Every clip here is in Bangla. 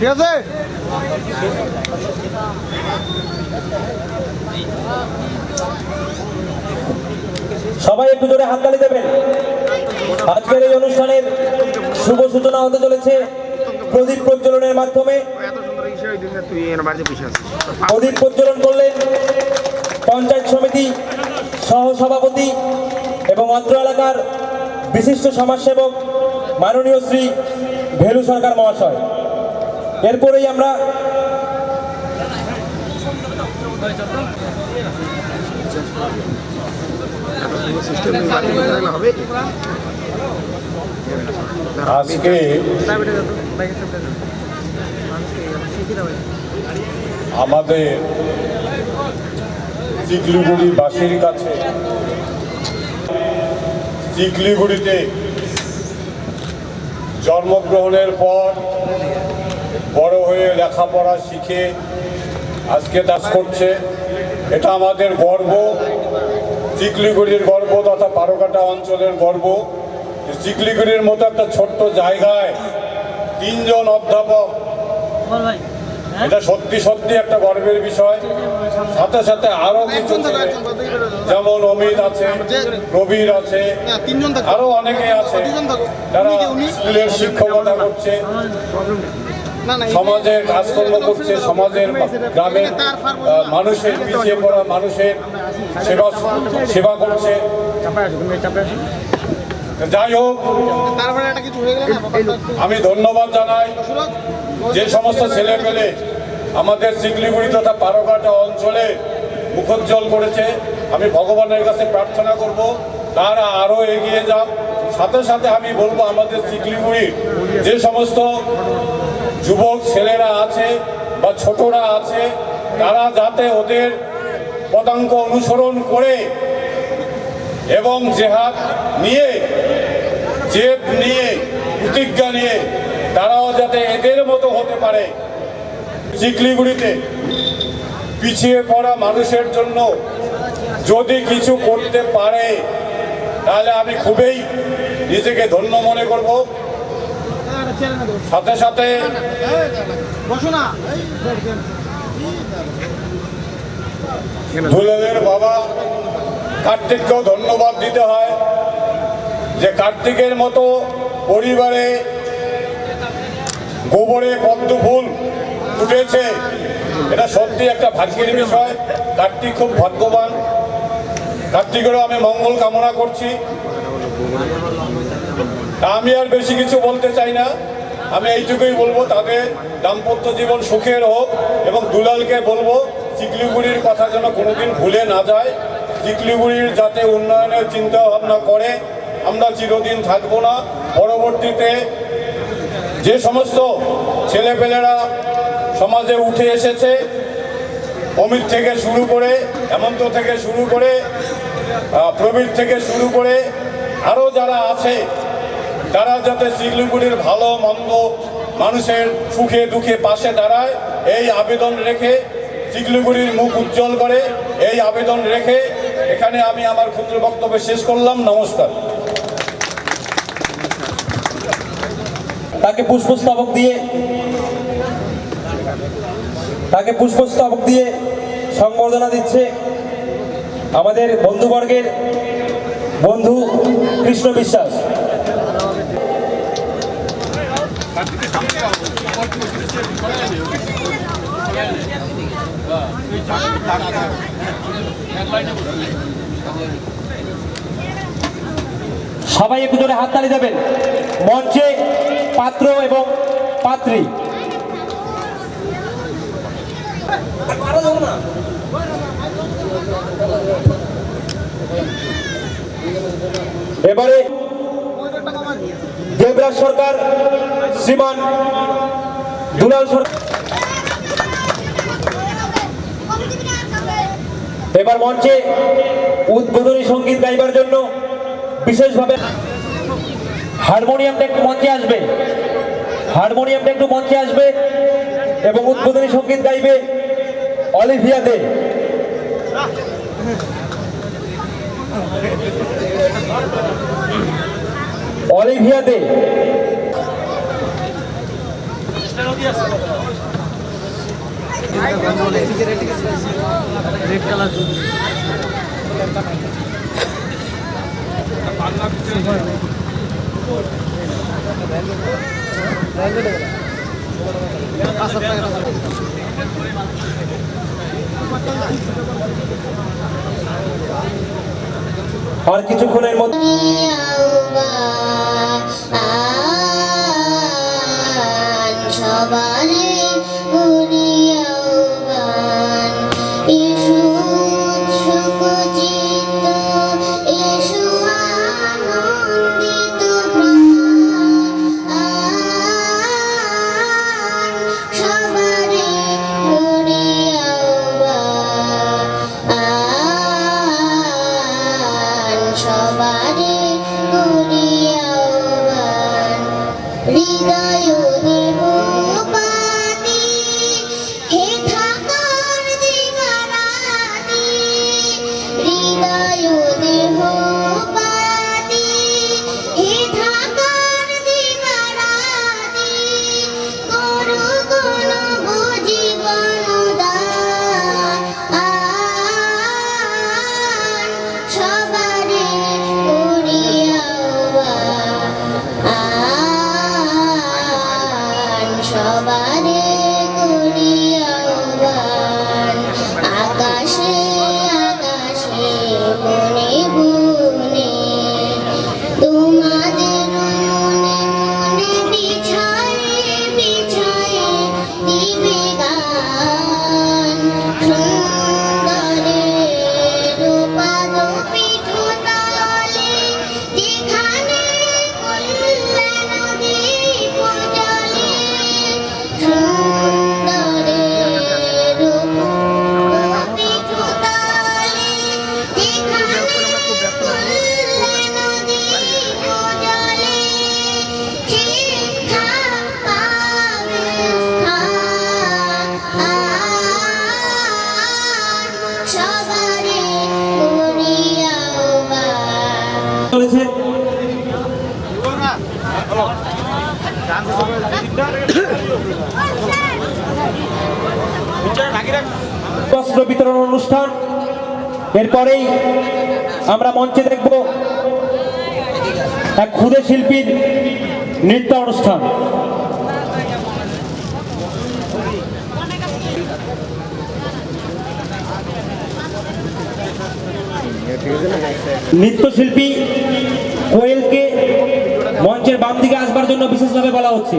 ঠিক আছে। সবাই একটু জোরে হাততালি দেবেন। আজকের এই অনুষ্ঠানের শুভ সূচনা হতে চলেছে প্রদীপ প্রজ্বলনের মাধ্যমে। প্রদীপ প্রজ্বলন করলেন পঞ্চায়েত সমিতি সহসভাপতি এবং অত্র এলাকার বিশিষ্ট সমাজসেবক মাননীয় শ্রী ভেলু সরকার মহাশয়। এরপরেই আমরা আজকে আমাদের চিকলিগুড়িবাসীর কাছে চিকলিগুড়িতে জন্মগ্রহণের পর বড় হয়ে লেখাপড়া শিখে আজকে চাষ করছে, এটা আমাদের গর্ব, চিকলিগুড়ির গর্ব তথা বারোকাটা অঞ্চলের গর্ব। চিকলিগুড়ির মতো একটা ছোট্ট জায়গায় 3 জন অধ্যাপক, এটা সত্যি সত্যি একটা গর্বের বিষয়। সাথে সাথে আরো কিছু যেমন অমিত আছে, প্রবীর আছে, আরো অনেকে আছে যারা স্কুলের শিক্ষকতা করছে, সমাজের কাজকর্ম করছে, সমাজের গ্রামের মানুষের পিছিয়ে পড়া মানুষের সেবা করছে। যাই হোক, আমি ধন্যবাদ জানাই যে সমস্ত ছেলে পেলে আমাদের চিকলিগুড়ি তথা বারোঘাটা অঞ্চলে মুখোজ্জ্বল করেছে। আমি ভগবানের কাছে প্রার্থনা করব তারা আরও এগিয়ে যাক। সাথে সাথে আমি বলবো আমাদের চিকলিগুড়ির যে সমস্ত যুবক ছেলেরা আছে বা ছোটরা আছে তারা যাতে ওদের পদাঙ্ক অনুসরণ করে এবং জেহাদ নিয়ে, জেদ নিয়ে, প্রতিজ্ঞা নিয়ে তারাও যাতে এদের মতো হতে পারে। চিকলিগুড়িতে পিছিয়ে পড়া মানুষের জন্য যদি কিছু করতে পারে তাহলে আমি খুবই নিজেকে ধন্য মনে করব। সাথে সাথে দুলালের বাবা কার্তিককেও ধন্যবাদ দিতে হয় যে কার্তিকের মতো পরিবারে গোবরে পদ্ম ফুল ফুটেছে, এটা সত্যি একটা ভাগ্যের বিষয়। কার্তিক খুব ভাগ্যবান, কার্তিকেরও আমি মঙ্গল কামনা করছি। আমি আর বেশি কিছু বলতে চাই না, আমি এইটুকুই বলবো তাদের দাম্পত্য জীবন সুখের হোক এবং দুলালকে বলবো চিকলিগুড়ির কথা যেন কোনোদিন ভুলে না যায়। চিকলিগুড়ির যাতে উন্নয়নের চিন্তা ভাবনা করে, আমরা চিরদিন থাকবো না। পরবর্তীতে যে সমস্ত ছেলেপেলেরা সমাজে উঠে এসেছে, অমিত থেকে শুরু করে, হেমন্ত থেকে শুরু করে, প্রবীর থেকে শুরু করে আরও যারা আছে, তারা যাতে চিকলিগুড়ির ভালো মন্দ মানুষের সুখে দুঃখে পাশে দাঁড়ায় এই আবেদন রেখে, চিকলিগুড়ির মুখ উজ্জ্বল করে এই আবেদন রেখে এখানে আমি আমার ক্ষুদ্র বক্তব্য শেষ করলাম। নমস্কার। তাকে পুষ্পস্তবক দিয়ে সংবর্ধনা দিচ্ছে আমাদের বন্ধুবর্গের বন্ধু কৃষ্ণ বিশ্বাস। সবাই একটু জোরে হাততালি দেবেন। মঞ্চে পাত্র এবং পাত্রী। এবারে দেবরাজ সরকার, শ্রীমান দুলাল সরকার এবার মঞ্চে উদ্বোধনী সঙ্গীত গাইবার জন্য বিশেষভাবে হারমোনিয়ামটা একটু মঞ্চে আসবে এবং উদ্বোধনী সঙ্গীত গাইবে অলিভিয়া দে। অলিভিয়া দে রেড কালার আর কিছুক্ষণের মধ্যে সবারে করিয়াবান ইসু সুখচিত ইসু আনন্দিত প্রাণ সবারে করিয়াবান সবারে করিয়াবান হৃদয় দেব পানি হে থাকার দিবারানি হৃদয় দেব পানি হে থাকার দিবারানি করু কোন জীবন দান সবারে সবারে করিয়াবান আকাশে আকাশে বনে বনে তোমাদের মনে মনে বিছায়ে বিছায়ে দিবে গান সুন্দরে রূপাদ পিঠুতলে যেখানে কল্যাণ দীপ জ্বলে সুন্দরে রূপ পিঠুতলে যেখানে কল্যাণ দীপ জ্বলে শিক্ষা পাবে সবারে করিয়াবান চলেছে বস্ত্র বিতরণ অনুষ্ঠান। এরপরেই আমরা মঞ্চে দেখব এক ক্ষুদে শিল্পীর নৃত্য অনুষ্ঠান। নৃত্যশিল্পী কোয়েলকে মঞ্চের বাম দিকে আসবার জন্য বিশেষভাবে বলা হচ্ছে।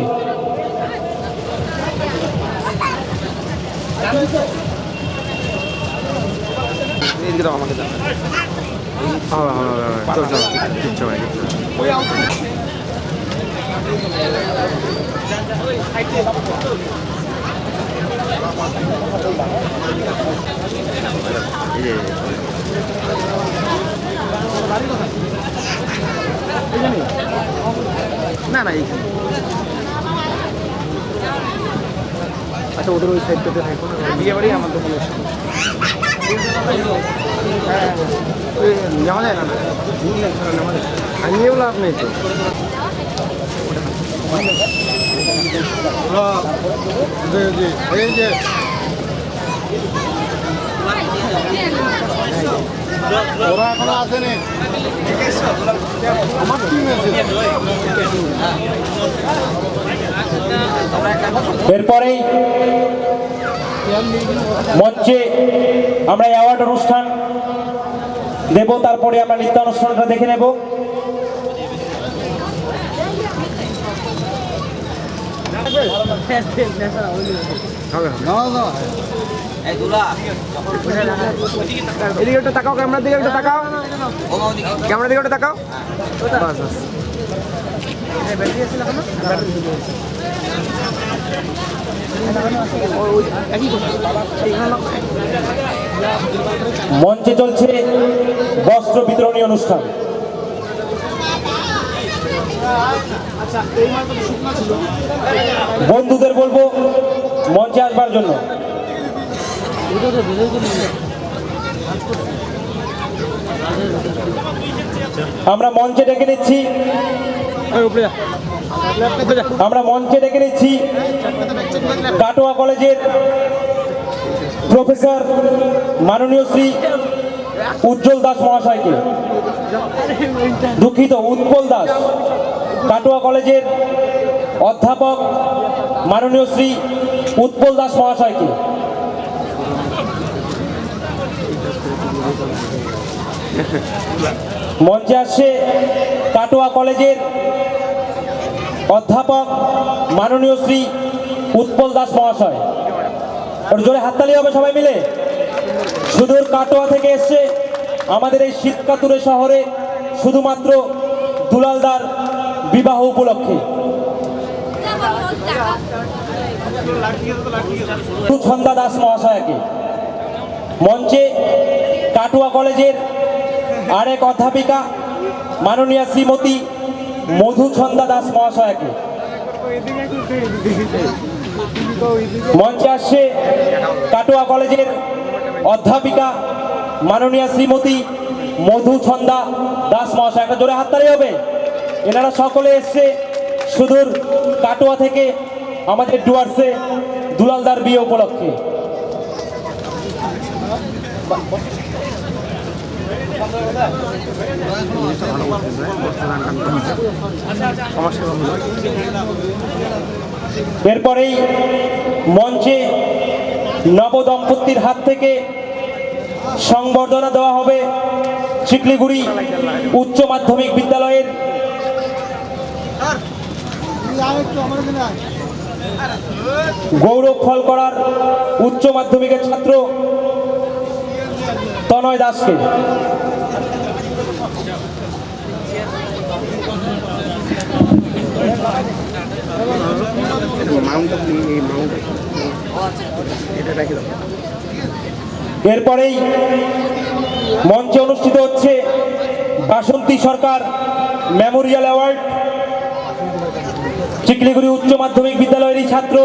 না না এইখানে আচ্ছা ওদের ওই সাইডটাতে থাকো না বিয়ে বাড়ি আমার দোকানের সামনে ওই নেওয়া যায় না নেওয়া যায় আনিয়েও লাভ নেই তো এই যে ওরা এখনো আসেনি আমার টিম আছে এরপরেই মঞ্চে আমরা অ্যাওয়ার্ড অনুষ্ঠান দেব, তারপরে আমরা নৃত্যানুষ্ঠানটা দেখে নেব। এদিকে একটু তাকাও, ক্যামেরার দিকে একটু তাকাও, ক্যামেরার দিকে একটু তাকাও। বাস বাস মঞ্চে চলছে বস্ত্র বিতরণী অনুষ্ঠান। বন্ধুদের বলবো মঞ্চে আসবার জন্য। আমরা মঞ্চে ডেকে নিচ্ছি আমরা মঞ্চে ডেকে নিচ্ছি কাটোয়া কলেজের প্রফেসর মাননীয় শ্রী উজ্জ্বল দাস মহাশয়কে। দুঃখিত, উৎপল দাস। কাটোয়া কলেজের অধ্যাপক মাননীয় শ্রী উৎপল দাস মহাশয়কে। মঞ্চে আসছে কাটোয়া কলেজের অধ্যাপক মাননীয় শ্রী উৎপল দাস মহাশয়। ওর জোরে হাততালি হবে সবাই মিলে। সুদূর কাটোয়া থেকে এসছে আমাদের এই শীতকাতুরে শহরে শুধুমাত্র দুলালদার বিবাহ উপলক্ষে। ছন্দা দাস মহাশয়কে। মঞ্চে কাটোয়া কলেজের আরেক অধ্যাপিকা মাননীয়া শ্রীমতী মধুছন্দা দাস মহাশয়কে। মঞ্চে আসছে কাটোয়া কলেজের অধ্যাপিকা মাননীয়া শ্রীমতী মধুছন্দা দাস মহাশয়। একটা জোরে হাততালি হবে। এনারা সকলে এসছে সুদূর কাটোয়া থেকে আমাদের ডুয়ার্সে দুলালদার বিয়ে উপলক্ষে। এরপরেই মঞ্চে নবদম্পতির হাত থেকে সংবর্ধনা দেওয়া হবে চিকলিগুড়ি উচ্চ মাধ্যমিক বিদ্যালয়ের গৌরব ফল করার উচ্চ মাধ্যমিকের ছাত্র তনয় দাসকে। এরপরেই মঞ্চে অনুষ্ঠিত হচ্ছে বাসন্তী সরকার মেমোরিয়াল অ্যাওয়ার্ড। চিকলিগুড়ি উচ্চ মাধ্যমিক বিদ্যালয়েরই ছাত্র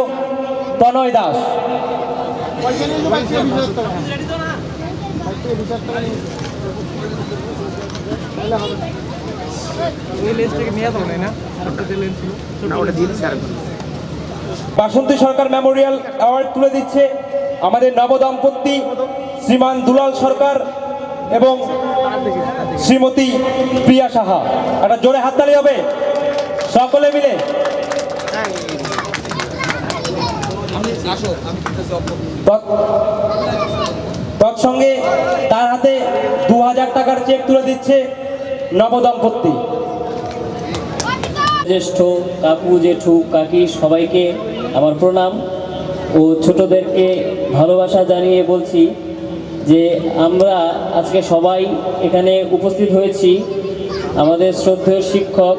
তনয় দাস। বাসন্তী সরকার মেমোরিয়াল অ্যাওয়ার্ড তুলে দিচ্ছে আমাদের নবদম্পতি শ্রীমান দুলাল সরকার এবং শ্রীমতী প্রিয়া সাহা। একটা জোরে হাততালি হবে সকলে মিলে। তৎসঙ্গে তার হাতে 2000 টাকার চেক তুলে দিচ্ছে নবদম্পতি। জ্যেষ্ঠ কাকু জেঠু কাকি সবাইকে আমার প্রণাম ও ছোটদেরকে ভালোবাসা জানিয়ে বলছি যে আমরা আজকে সবাই এখানে উপস্থিত হয়েছি আমাদের শ্রদ্ধেয় শিক্ষক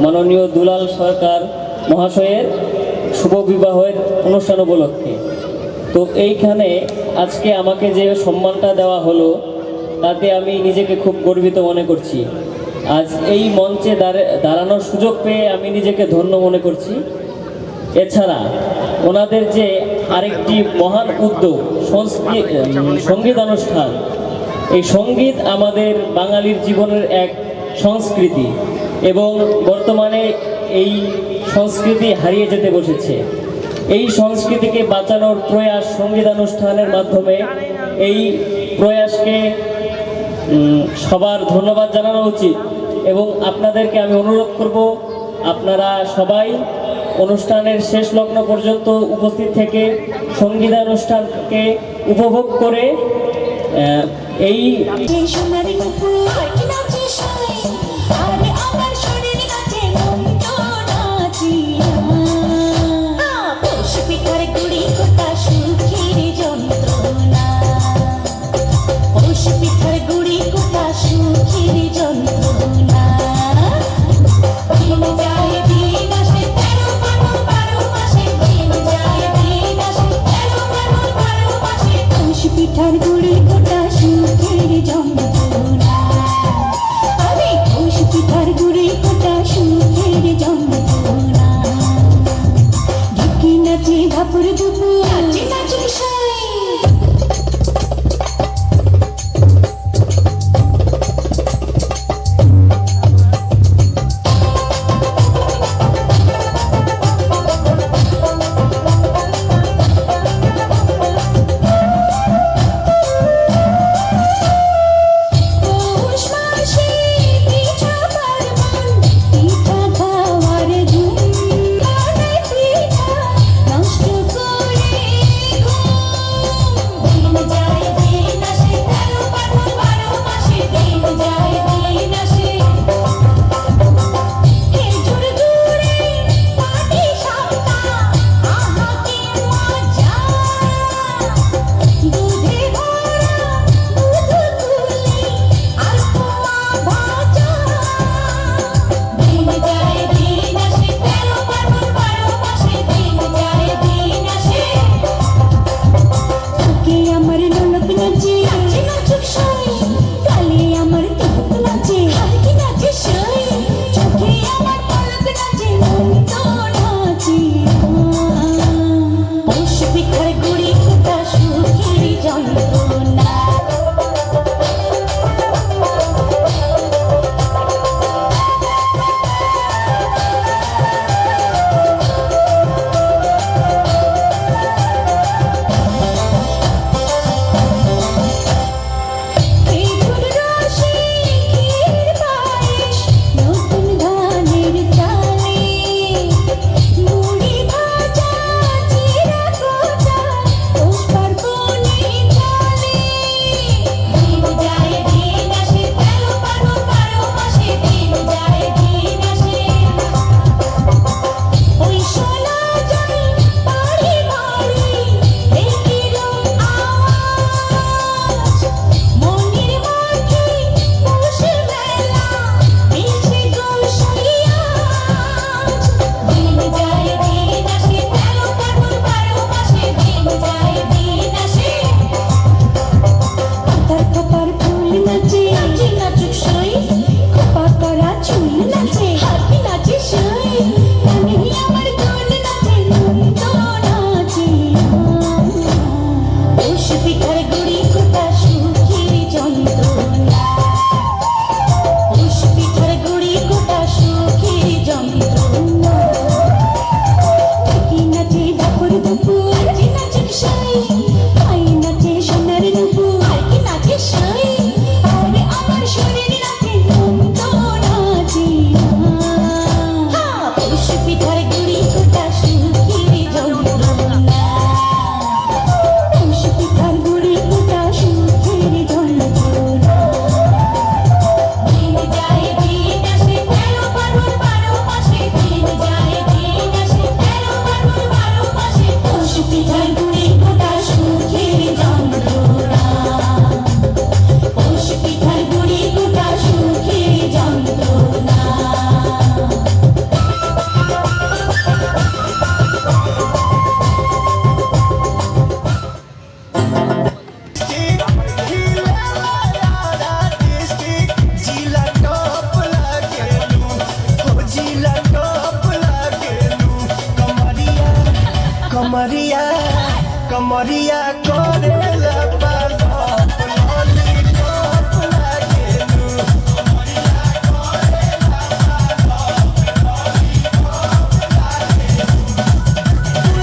মাননীয় দুলাল সরকার মহাশয়ের শুভ বিবাহের অনুষ্ঠান উপলক্ষে। তো এইখানে আজকে আমাকে যে সম্মানটা দেওয়া হলো তাতে আমি নিজেকে খুব গর্বিত মনে করছি। আজ এই মঞ্চে দাঁড়ানোর সুযোগ পেয়ে আমি নিজেকে ধন্য মনে করছি। এছাড়া ওনাদের যে আরেকটি মহান উদ্যোগ সঙ্গীত অনুষ্ঠান, এই সঙ্গীত আমাদের বাঙালির জীবনের এক সংস্কৃতি এবং বর্তমানে এই সংস্কৃতি হারিয়ে যেতে বসেছে। এই সংস্কৃতিকে বাঁচানোর প্রয়াস সঙ্গীতানুষ্ঠানের মাধ্যমে, এই প্রয়াসকে সবার ধন্যবাদ জানানো উচিত এবং আপনাদেরকে আমি অনুরোধ করব আপনারা সবাই অনুষ্ঠানের শেষ লগ্ন পর্যন্ত উপস্থিত থেকে সঙ্গীতানুষ্ঠানকে উপভোগ করে এই পিঠার গুড়ি কোটা সুখের যন্ত্রণা পিঠার গুড়ি কোটা সুখের যন্ত্রণা পৌষ পিঠার গুড়ি কোটা সুখের যন্ত্রণা দিন যায় দিন আসে 13 পার্বণ 12 মাসে দিন যায় দিন আসে 13 পার্বণ 12 মাসে পৌষ পিঠার গুড়ি কোটা সুখের যন্ত্রণা পৌষ পিঠার গুড়ি কোটা সুখের যন্ত্রণা कमरिया कमरिया करेला पालप लॉलीपॉप लागेलू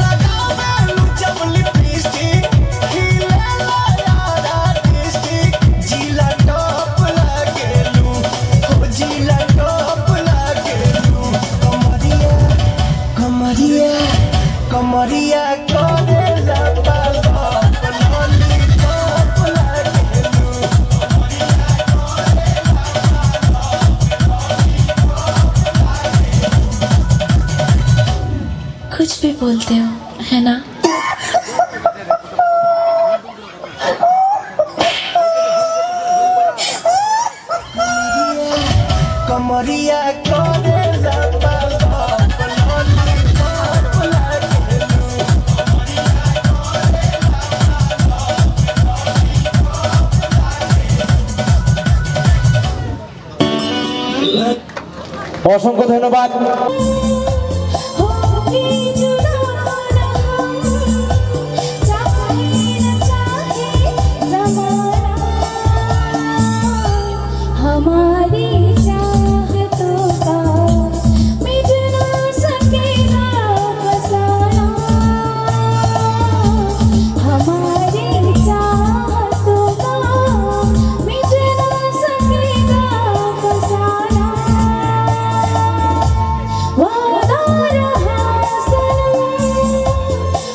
लगावेलू जब लिपस्टिक खिलेला यारा डिस्टिक जिला टॉप लागेलू हो जिला टॉप लागेलू कमरिया कमरिया कमरिया करेला पालप लॉलीपॉप लागेलू कुछ भी बोलते हो है ना कमरिया करेला पालप लॉलीपॉप लागेलू অসংখ্য ধন্যবাদ। होगी जुड़ा ना हम चाहे न चाहे ज़माना हमारी चाहतों का मिट ना सकेगा फसाना हमारी चाहतों का मिट ना सकेगा फसाना वादा रहा सनम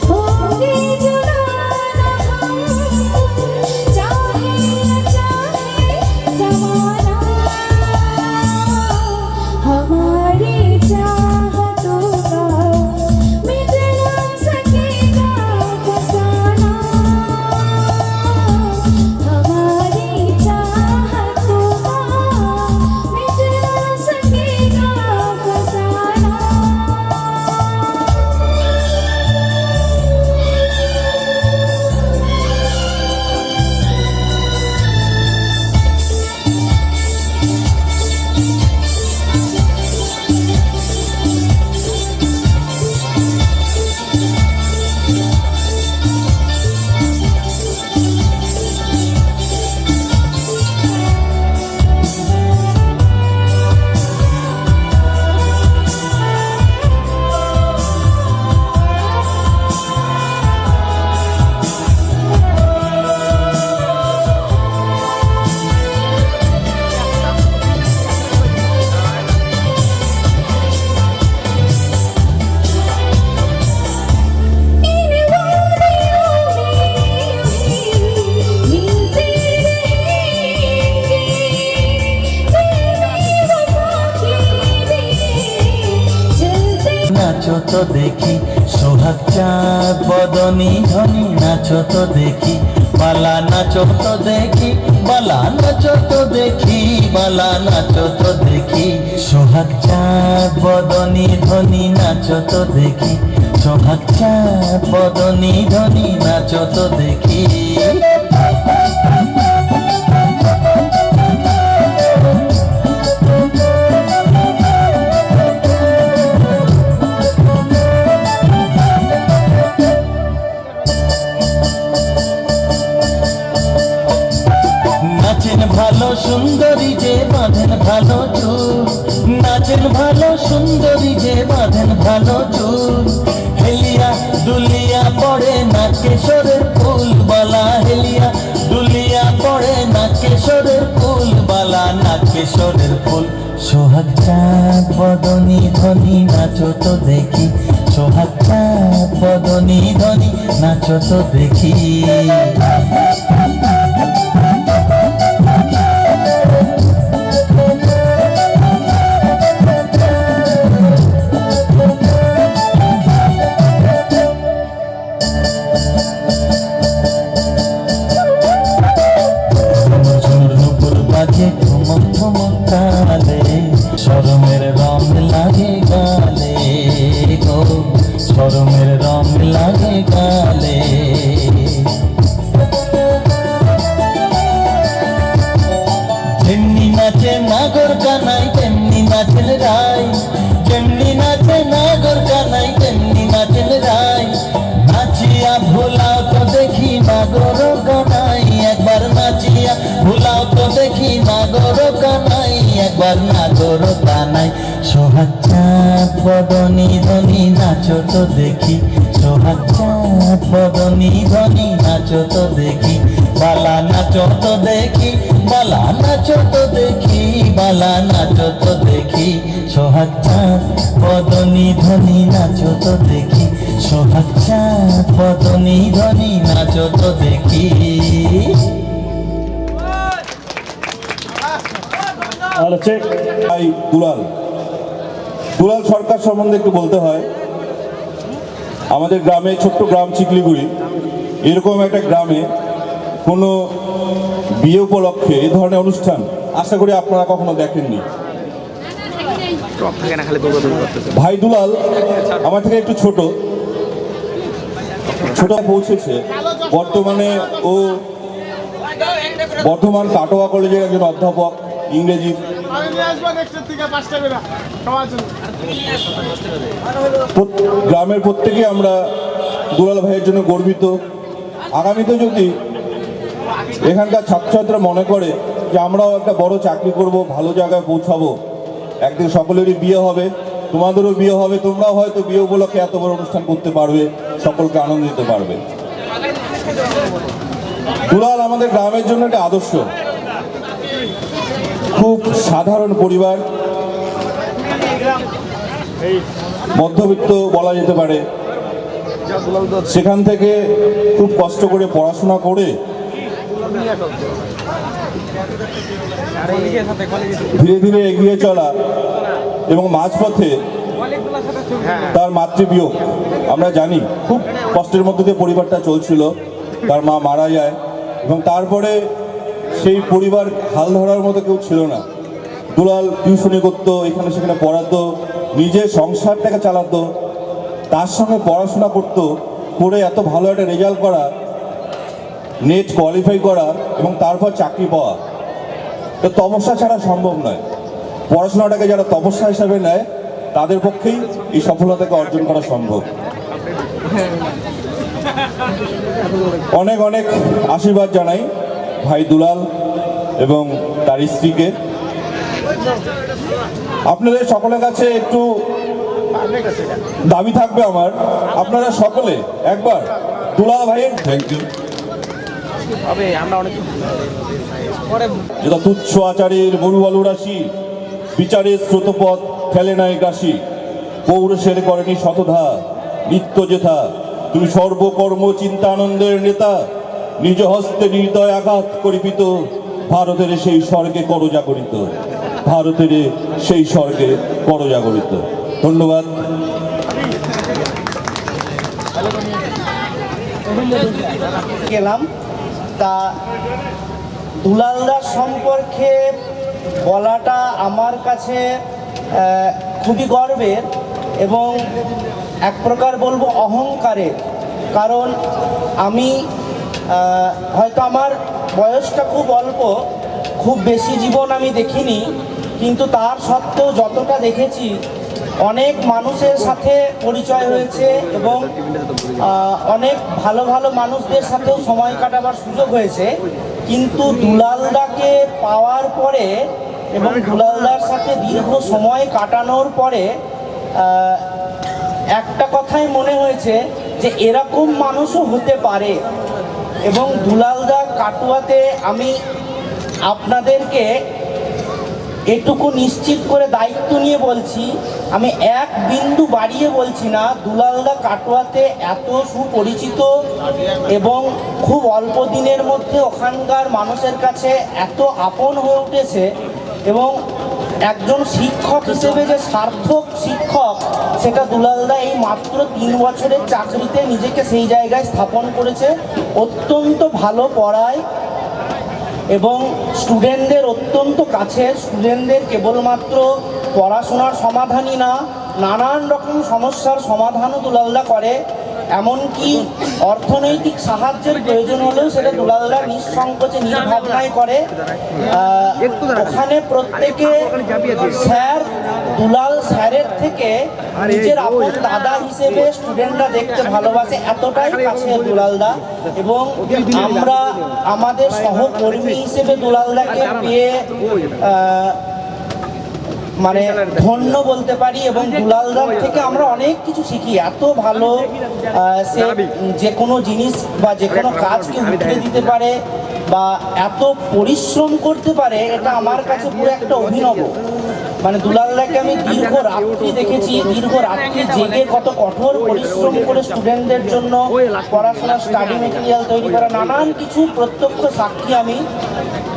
होगी जुड़ा ना हम चाहे न चाहे ज़माना हमारी चाहतों का मिट ना सकेगा फसाना हमारी चाहतों का मिट ना सकेगा फसाना इन वादियों में मिलते रहेंगे तेरी वफा के दिए चलते नाचो तो देखी সোহাগ চাঁদ বদনী ধনী নাচো তো দেখি বালা নাচো তো দেখি বালা নাচো তো দেখি বালা নাচো তো দেখি সোহাগ চাঁদ বদনী ধনী নাচো তো দেখি সোহাগ চাঁদ বদনী ধনী নাচো তো দেখি নাচেন ভালো সুন্দরী যে বাঁধেন ভালো চুল নাচেন ভালো সুন্দরী যে বাঁধেন ভালো চুল হেলিয়া দুলিয়া পড়ে না কেশরের ফুল বালা হেলিয়া দুলিয়া পড়ে না কেশরের ফুল বালা না কেশরের ফুল সোহাগ চাঁদ বদনী ধ্বনি নাচো তো দেখি, সোহাগ চাঁদ বদনী ধ্বনি নাচো তো দেখি। বাজে ঠুমক ঠুমক তালে, শরমের রং লাগে গালে গো, শরমের রং লাগে গালে। যেমনি নাচে নাগর কানাই তেমনি নাচেন রাই, যেমনি নাচে নাগর কানাই তেমনি নাচেন রাই। নাচিয়া ভোলাও তো দেখি নাগর কানাই, একবার নাচিয়া ভোলাও তো দেখি নাগর কানাই, একবার নাগর কানাই। সোহাগ চাঁদ বদনী ধ্বনি নাচো তো দেখি, সোহাগ চাঁদ বদনী ধ্বনি নাচো তো দেখি। বালা নাচো তো দেখি, বালা নাচো তো দেখি, বালা নাচো তো দেখি। সোহাগ চাঁদ বদনী ধ্বনি নাচো তো দেখি, সোহাগ চাঁদ বদনী ধ্বনি নাচো তো দেখি। ভাই দুলাল দুলাল সরকার সম্বন্ধে একটু বলতে হয়। আমাদের গ্রামে, ছোট্ট গ্রাম চিকলিগুড়ি, এরকম একটা গ্রামে কোনো বিয়ে উপলক্ষে এই ধরনের অনুষ্ঠান আশা করি আপনারা কখনো দেখেননি। ভাই দুলাল আমার থেকে একটু ছোট পৌঁছেছে। বর্তমানে ও বর্ধমান কাটোয়া কলেজের একজন অধ্যাপক, ইংরেজি। গ্রামের প্রত্যেকে আমরা দুলাল ভাইয়ের জন্য গর্বিত। আগামীতে যদি এখানকার ছাত্রছাত্রীরা মনে করে যে আমরাও একটা বড় চাকরি করব, ভালো জায়গায় পৌঁছাবো, একদিন সকলেরই বিয়ে হবে, তোমাদেরও বিয়ে হবে, তোমরাও হয়তো বিয়ে উপলক্ষে এত বড় অনুষ্ঠান করতে পারবে, সকলকে আনন্দ দিতে পারবে। দুলাল আমাদের গ্রামের জন্য একটা আদর্শ। খুব সাধারণ পরিবার, মধ্যবিত্ত বলা যেতে পারে। সেখান থেকে খুব কষ্ট করে পড়াশোনা করে ধীরে ধীরে এগিয়ে চলা এবং মাঝপথে তার মাতৃবিয়োগ। আমরা জানি খুব কষ্টের মধ্যে দিয়ে পরিবারটা চলছিল, তার মা মারা যায় এবং তারপরে সেই পরিবার হাল ধরার মতো কেউ ছিল না। দুলাল টিউশনি করতো, এখানে সেখানে পড়াতো, নিজের সংসারটাকে চালাতো, তার সঙ্গে পড়াশোনা করতো, করে এত ভালো একটা রেজাল্ট করা, নেট কোয়ালিফাই করা এবং তারপর চাকরি পাওয়া, তো তপস্যা ছাড়া সম্ভব নয়। পড়াশোনাটাকে যারা তপস্যা হিসাবে নেয় তাদের পক্ষেই এই সফলতাকে অর্জন করা সম্ভব। অনেক অনেক আশীর্বাদ জানাই ভাই দুলাল এবং তার স্ত্রীকে। আপনাদের সকলের কাছে একটু দাবি থাকবে আমার, আপনারা সকলে একবার দুলাল ভাইয়ের থ্যাংক ইউ। যেটা তুচ্ছ আচারের মরুবালু রাশি, বিচারের স্রোতপথ ফেলে নাই কাশি, পৌরুষের করেনি শতধা নিত্য যেথা, তুমি সর্বকর্ম চিন্তা আনন্দের নেতা, নিজ হস্তে হৃদয় আঘাত করিপিত, ভারতের সেই স্বর্গে করজাগরিত, ভারতের সেই স্বর্গে করজাগরিত। ধন্যবাদ। গেলাম তা দুলালদার সম্পর্কে বলাটা আমার কাছে খুবই গর্বের এবং এক প্রকার বলবো অহংকারের। কারণ আমি হয়তো আমার বয়সটা খুব অল্প, খুব বেশি জীবন আমি দেখিনি, কিন্তু তার সত্ত্বেও যতটা দেখেছি অনেক মানুষের সাথে পরিচয় হয়েছে এবং অনেক ভালো ভালো মানুষদের সাথেও সময় কাটাবার সুযোগ হয়েছে। কিন্তু দুলালদাকে পাওয়ার পরে এবং দুলালদার সাথে দীর্ঘ সময় কাটানোর পরে একটা কথাই মনে হয়েছে যে এরকম মানুষও হতে পারে। এবং দুলালদা কাটুয়াতে আমি আপনাদেরকে এটুকু নিশ্চিত করে দায়িত্ব নিয়ে বলছি, আমি এক বিন্দু বাড়িয়ে বলছি না, দুলালদা কাটোয়াতে এত সুপরিচিত এবং খুব অল্প দিনের মধ্যে ওখানকার মানুষের কাছে এত আপন হয়ে উঠেছে এবং একজন শিক্ষক হিসেবে যে সার্থক শিক্ষক সেটা দুলালদা এই মাত্র 3 বছরের চাকরিতে নিজেকে সেই জায়গায় স্থাপন করেছে। অত্যন্ত ভালো পড়ায় এবং স্টুডেন্টদের অত্যন্ত কাছে, স্টুডেন্টদের কেবলমাত্র পড়াশোনার সমাধানই না, নানান রকম সমস্যার সমাধানও দুলালদা করে। এমনকি অর্থনৈতিক সাহায্যের প্রয়োজন হলেও সেটা দুলালদা নিঃসংকোচে নির্ভাবনায় করে। ওখানে প্রত্যেকে স্যার, দুলাল স্যারের থেকে নিজের আপন দাদা হিসেবে স্টুডেন্টরা দেখতে ভালোবাসে, এতটাই কাছে দুলালদা। এবং আমরা আমাদের সহকর্মী হিসেবে দুলালদাকে পেয়ে মানে ধন্য বলতে পারি এবং দুলালদার থেকে আমরা অনেক কিছু শিখি। এত ভালো সে যে কোনো জিনিস বা যে কোনো কাজকে উঠিয়ে দিতে পারে বা এত পরিশ্রম করতে পারে, এটা আমার কাছে পুরো একটা অভিনব। মানে দুলালদাকে আমি দীর্ঘ রাত্রি দেখেছি, দীর্ঘ রাত্রি জেগে কত কঠোর পরিশ্রম করে স্টুডেন্টদের জন্য পড়াশোনা, স্টাডি মেটেরিয়াল তৈরি করা, নানান কিছু প্রত্যক্ষ সাক্ষী আমি।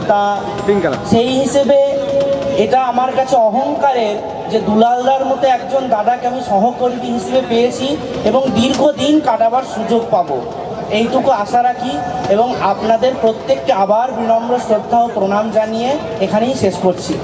তা সেই হিসেবে এটা আমার কাছে অহংকারের যে দুলালদার মতো একজন দাদাকে আমি সহকর্মী হিসেবে পেয়েছি এবং দীর্ঘদিন কাটাবার সুযোগ পাবো, এইটুকু আশা রাখি। এবং আপনাদের প্রত্যেককে আবার বিনম্র শ্রদ্ধা ও প্রণাম জানিয়ে এখানেই শেষ করছি।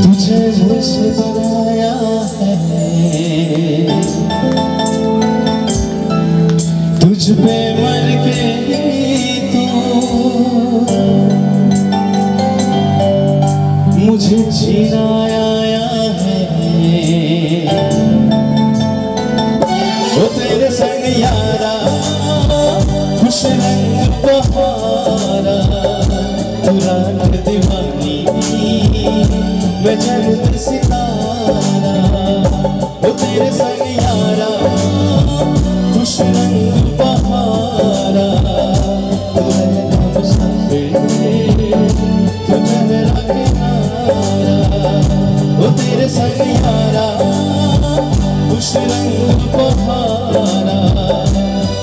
तुझे मुझसे बनाया है, तुझ पे मर के तू मुझे जीना आया है। वो तेरे संग यारा खुश रंग बहारा, तू रात दीवानी मैं जन्नत सितारा। वो तेरे संग यारा खुश रंग बहारा, तू है मुसाफिर तू मेरा किनारा। वो तेरे संग यारा खुश रंग बहारा,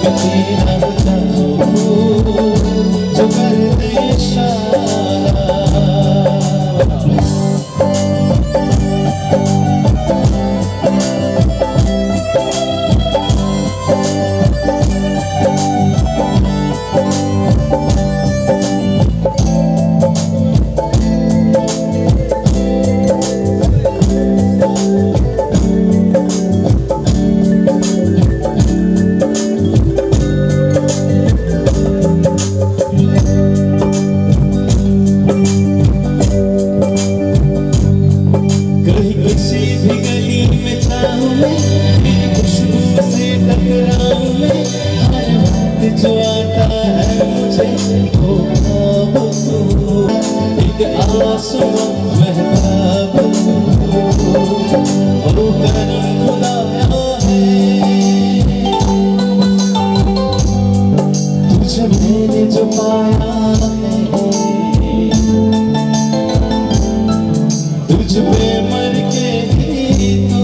मैं तेरा चाहूं जो कर दे इशारा। कहीं किसी भी गली में जाऊं मैं, तेरी खुशबू से टकराऊं मैं, हर वक्त जो आता है मुझे वो ख्वाब तू, एक आसमां महताब तू, वो करम खुदाया है। तुझे मैंने जो पाया है, तुझ पे मर के तू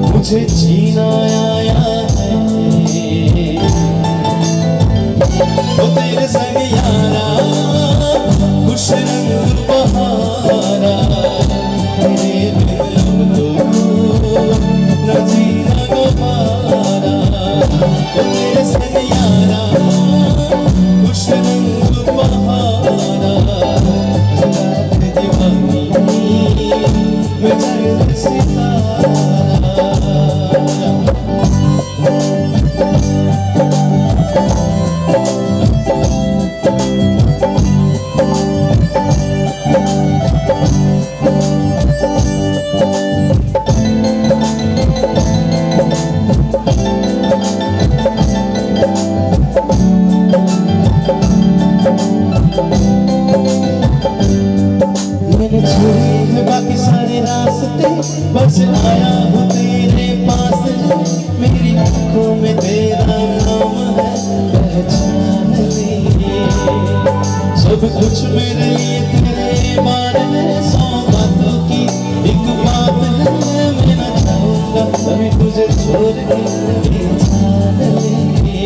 मुझे जीना आया है। वो तेरे संग यारा खुश रंग बहारा, तेरे बिन तो न जीना दोबारा। वो तेरे संग यारा खुश रंग बहारा, रात दीवानी सब कुछ मेरे लिए तेरे बारे में 100 बातों की एक बात है मैं ना चाहूंगा कभी तुझे छोड़ के ये जान लेंगे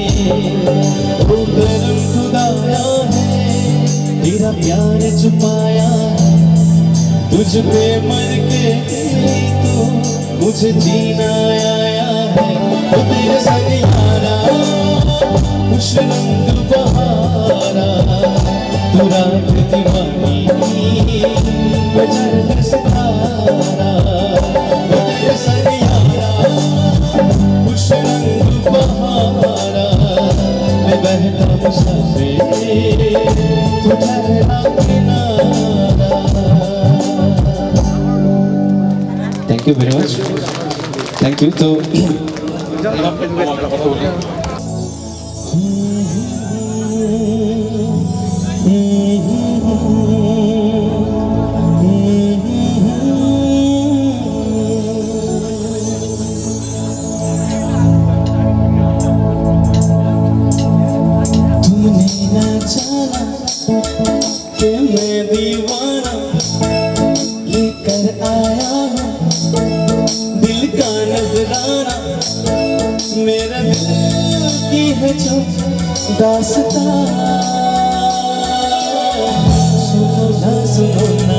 वो करम खुदाया है तेरा प्यार छुपाया तुझ पे मर के तो मुझे जीना आया है वो तेरे संग यारा खुश रंग बहारा तू रात दीवानी बजर सितारा वो तेरे संग यारा खुश रंग बहारा मैं बहता मुसाफिर तू ठहरा किनारा। Thank you very much thank you. तो तुमने ना जाना कि मैं दीवाना लेकर आया हूँ दिल का नजराना मेरा दिल की है जो दास्तां सुनो ना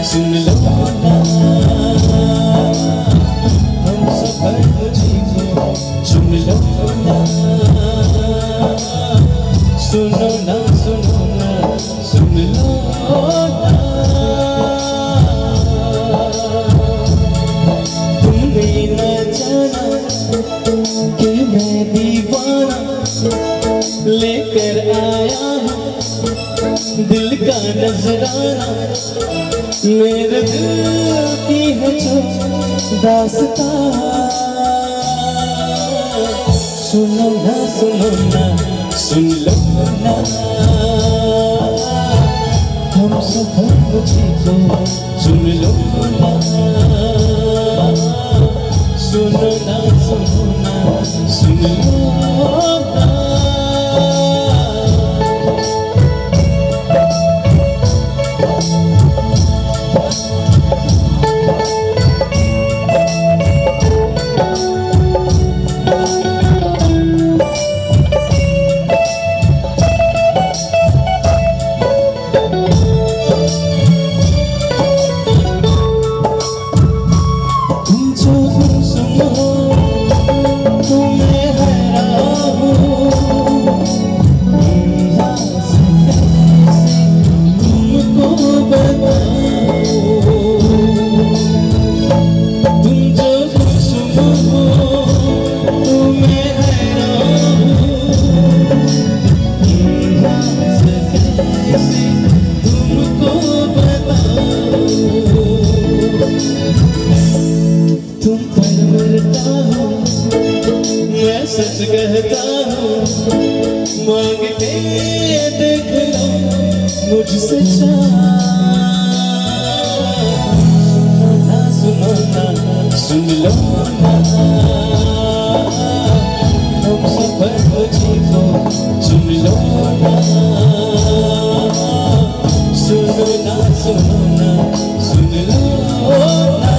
सुन लो ना हम सफर मुझे को सुन लो ना सुनो ना सुनो ना सुन लो ना तुमने न जाना कि मैं दीवाना लेकर आया हूँ दिल का नजराना मेरे दिल की है जो दास्तां सुनो ना सुन लो ना हम सफर मुझे को सुन लो ना सुनो ना सुन लो ना। तुम पर मरता हूँ मैं सच कहता हूँ मांग के देख लो मुझसे सुनो ना सुन लो ना हम सफर मुझे को सुन लो ना सुनो ना सुन लो ना।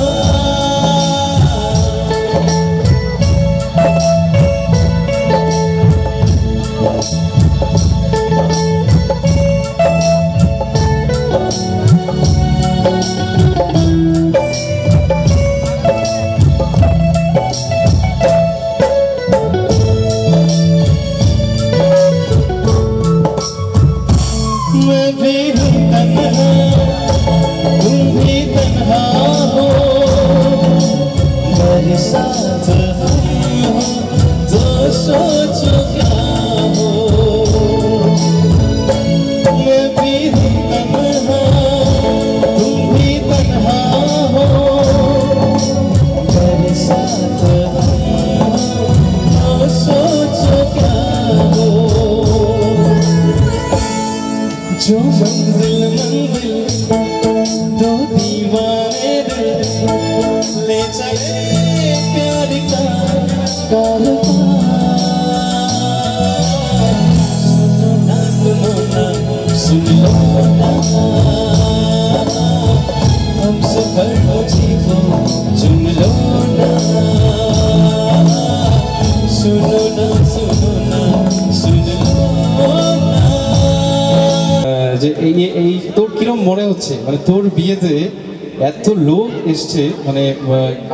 मैं भी हूँ तन्हा तुम भी तन्हा हो मेरे साथ हम हो तो सोचो क्या हो मैं भी हूँ तन्हा तुम भी तन्हा हो मेरे साथ हम हो तो सोचो क्या हो जो मंजिल दो दीवाने दिल ले चले प्यार का कारवां सुनो ना सुन लो এই তোর কিরম মনে হচ্ছে, মানে তোর বিয়েতে এত লোক এসছে, মানে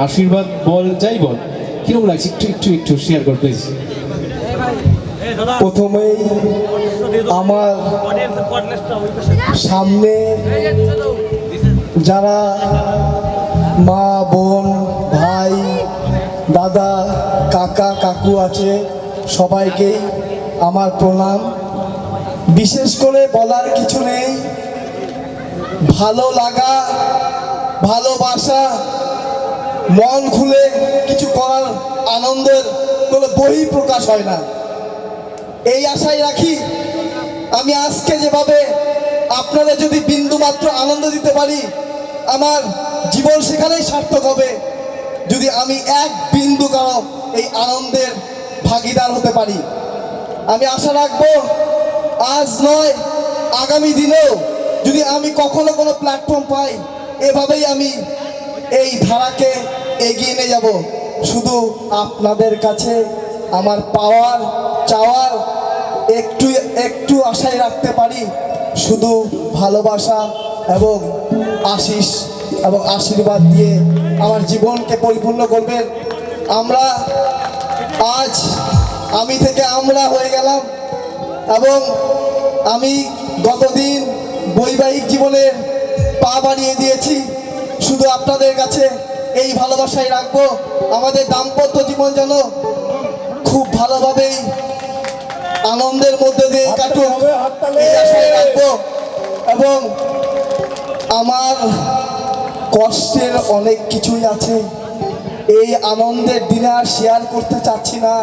আশীর্বাদ বল যাই বল, কিরম লাগছে একটু একটু একটু শেয়ার কর প্লিজ। প্রথমেই আমার সামনে যারা মা বোন ভাই দাদা কাকা কাকু আছে সবাইকেই আমার প্রণাম। বিশেষ করে বলার কিছু নেই, ভালো লাগা ভালোবাসা মন খুলে কিছু করার আনন্দের কোনো বহি প্রকাশ হয় না, এই আশাই রাখি। আমি আজকে যেভাবে আপনাদের যদি বিন্দুমাত্র আনন্দ দিতে পারি, আমার জীবন সেখানেই সার্থক হবে যদি আমি এক বিন্দু কারো এই আনন্দের ভাগিদার হতে পারি। আমি আশা রাখবো আজ নয় আগামী দিনেও যদি আমি কখনো কোনো প্ল্যাটফর্ম পাই, এভাবেই আমি এই ধারাকে এগিয়ে নিয়ে যাব। শুধু আপনাদের কাছে আমার পাওয়ার চাওয়ার একটু একটু আশাই রাখতে পারি, শুধু ভালোবাসা এবং আশিস এবং আশীর্বাদ দিয়ে আমার জীবনকে পরিপূর্ণ করবেন। আমরা আজ আমি থেকে আমরা হয়ে গেলাম এবং আমি গতদিন বৈবাহিক জীবনের পা বাড়িয়ে দিয়েছি। শুধু আপনাদের কাছে এই ভালোবাসাই রাখবো, আমাদের দাম্পত্য জীবন যেন খুব ভালোভাবেই আনন্দের মধ্যে দিয়ে কাটুক এই আশাই রাখবো। এবং আমার কষ্টের অনেক কিছুই আছে, এই আনন্দের দিনে আর শেয়ার করতে চাচ্ছি না,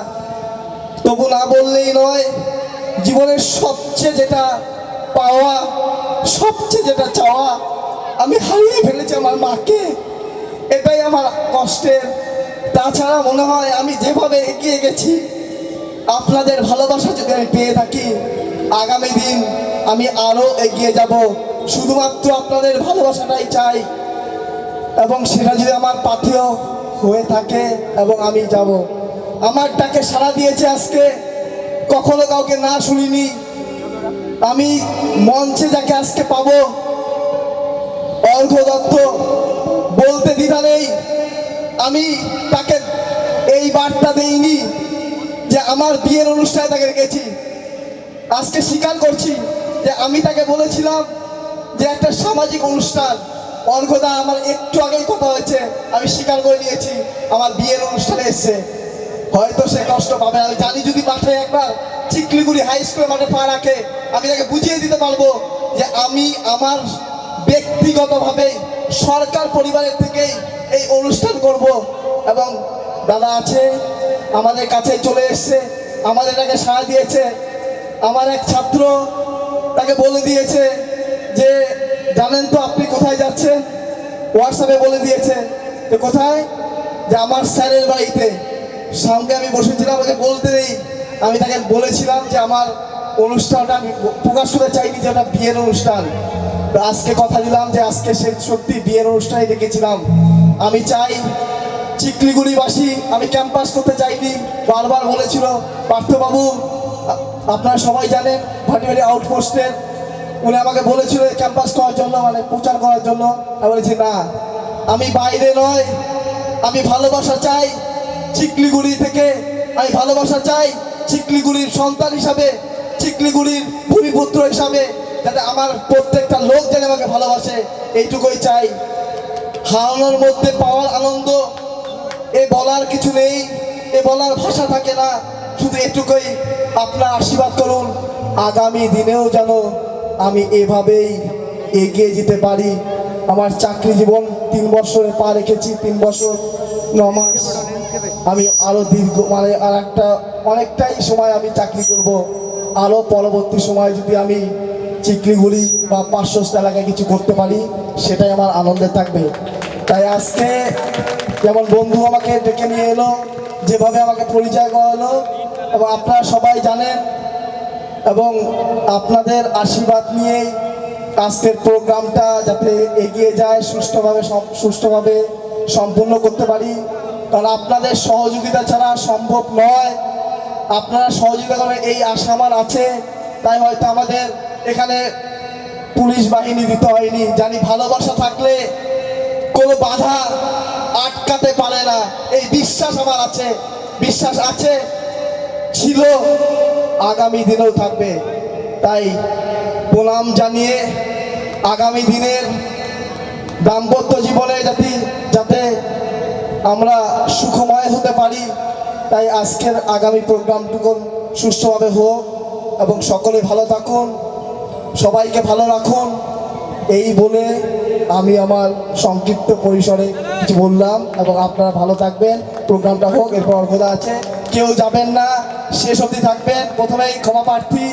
তবু না বললেই নয়। জীবনের সবচেয়ে যেটা পাওয়া সবচেয়ে যেটা চাওয়া আমি হারিয়ে ফেলেছি আমার মাকে, এটাই আমার কষ্টের। তাছাড়া মনে হয় আমি যেভাবে এগিয়ে গেছি, আপনাদের ভালোবাসা যদি আমি পেয়ে থাকি, আগামী দিন আমি আরও এগিয়ে যাব। শুধুমাত্র আপনাদের ভালোবাসাটাই চাই এবং সেটা যদি আমার পাথেয় হয়ে থাকে এবং আমি যাব। আমার ডাকে সাড়া দিয়েছে আজকে, কখনো কাউকে না শুনিনি। আমি মঞ্চে যাকে আজকে পাবো, অর্ঘ্য দত্ত, বলতে দ্বিধা নেই, আমি তাকে এই বার্তা দেইনি যে আমার বিয়ের অনুষ্ঠানে তাকে রেখেছি। আজকে স্বীকার করছি যে আমি তাকে বলেছিলাম যে একটা সামাজিক অনুষ্ঠান, অর্ঘ্যদা আমার একটু আগেই কথা হয়েছে, আমি স্বীকার করে নিয়েছি আমার বিয়ের অনুষ্ঠানে এসছে। হয়তো সে কষ্ট পাবে, আমি জানি যদি মাঠে একবার চিকলিগুড়ি হাই স্কুলে মাঠে পা রাখে, আমি তাকে বুঝিয়ে দিতে পারবো যে আমি আমার ব্যক্তিগতভাবে সরকার পরিবারের থেকেই এই অনুষ্ঠান করব। এবং দাদা আছে আমাদের কাছে চলে এসছে, আমাদের তাকে সাড়া দিয়েছে। আমার এক ছাত্র তাকে বলে দিয়েছে যে জানেন তো আপনি কোথায় যাচ্ছেন, হোয়াটসঅ্যাপে বলে দিয়েছে যে কোথায়, যে আমার স্যারের বাড়িতে। সঙ্গে আমি বসেছিলাম, ওকে বলতে নেই, আমি তাকে বলেছিলাম যে আমার অনুষ্ঠানটা আমি প্রকাশ করতে চাইনি যে ওটা বিয়ের অনুষ্ঠান। তো আজকে কথা দিলাম যে আজকে সে সত্যি বিয়ের অনুষ্ঠানে ডেকেছিলাম। আমি চাই চিকলিগুড়িবাসী, আমি ক্যাম্পাস করতে চাইনি, বারবার বলেছিল পার্থবাবু, আপনারা সবাই জানেন ভাটিবাড়ি আউটপোস্টের, উনি আমাকে বলেছিল ক্যাম্পাস করার জন্য, মানে প্রচার করার জন্য। আমি বলেছি না, আমি বাইরে নয়, আমি ভালোবাসা চাই চিকলিগুড়ি থেকে, আমি ভালোবাসা চাই চিকলিগুড়ির সন্তান হিসাবে, চিকলিগুড়ির ভূমিপুত্র হিসাবে, যাতে আমার প্রত্যেকটা লোক যেন আমাকে ভালোবাসে, এইটুকুই চাই। হারানোর মধ্যে পাওয়ার আনন্দ এ বলার কিছু নেই, এ বলার ভাষা থাকে না, শুধু এটুকুই আপনার আশীর্বাদ করুন আগামী দিনেও যেন আমি এভাবেই এগিয়ে যেতে পারি। আমার চাকরি জীবন 3 বছরে পা রেখেছি, 3 বছর 9 মাস। আমি আরও দীর্ঘ মানে আর একটা অনেকটাই সময় আমি চাকরি করব। আরও পরবর্তী সময় যদি আমি চিকলিগুড়ি বা 500 এলাকায় কিছু করতে পারি, সেটাই আমার আনন্দে থাকবে। তাই আজকে যেমন বন্ধু আমাকে ডেকে নিয়ে এলো, যেভাবে আমাকে পরিচয় করালো, এবং আপনারা সবাই জানেন, এবং আপনাদের আশীর্বাদ নিয়েই আজকের প্রোগ্রামটা যাতে এগিয়ে যায়, সুষ্ঠুভাবে সম্পূর্ণ করতে পারি। কারণ আপনাদের সহযোগিতা ছাড়া সম্ভব নয়, আপনারা সহযোগিতা করেন এই আশা আমার আছে। তাই হয়তো আমাদের এখানে পুরো পুলিশ বাহিনী দিতে হয়নি। জানি ভালোবাসা থাকলে কোনো বাধা আটকাতে পারে না, এই বিশ্বাস আমার আছে। বিশ্বাস আছে, ছিল, আগামী দিনেও থাকবে। তাই প্রণাম জানিয়ে আগামী দিনের দাম্পত্য জীবনে যাতে আমরা সুখময় হতে পারি, তাই আজকের আগামী প্রোগ্রামটুকু সুষ্ঠুভাবে হোক এবং সকলে ভালো থাকুন, সবাইকে ভালো রাখুন। এই বলে আমি আমার সংক্ষিপ্ত পরিসরে কিছু বললাম এবং আপনারা ভালো থাকবেন। প্রোগ্রামটা হোক, এরপর অর্ঘ্য আছে, কেউ যাবেন না, শেষ অবধি থাকবেন। প্রথমেই ক্ষমা প্রার্থী,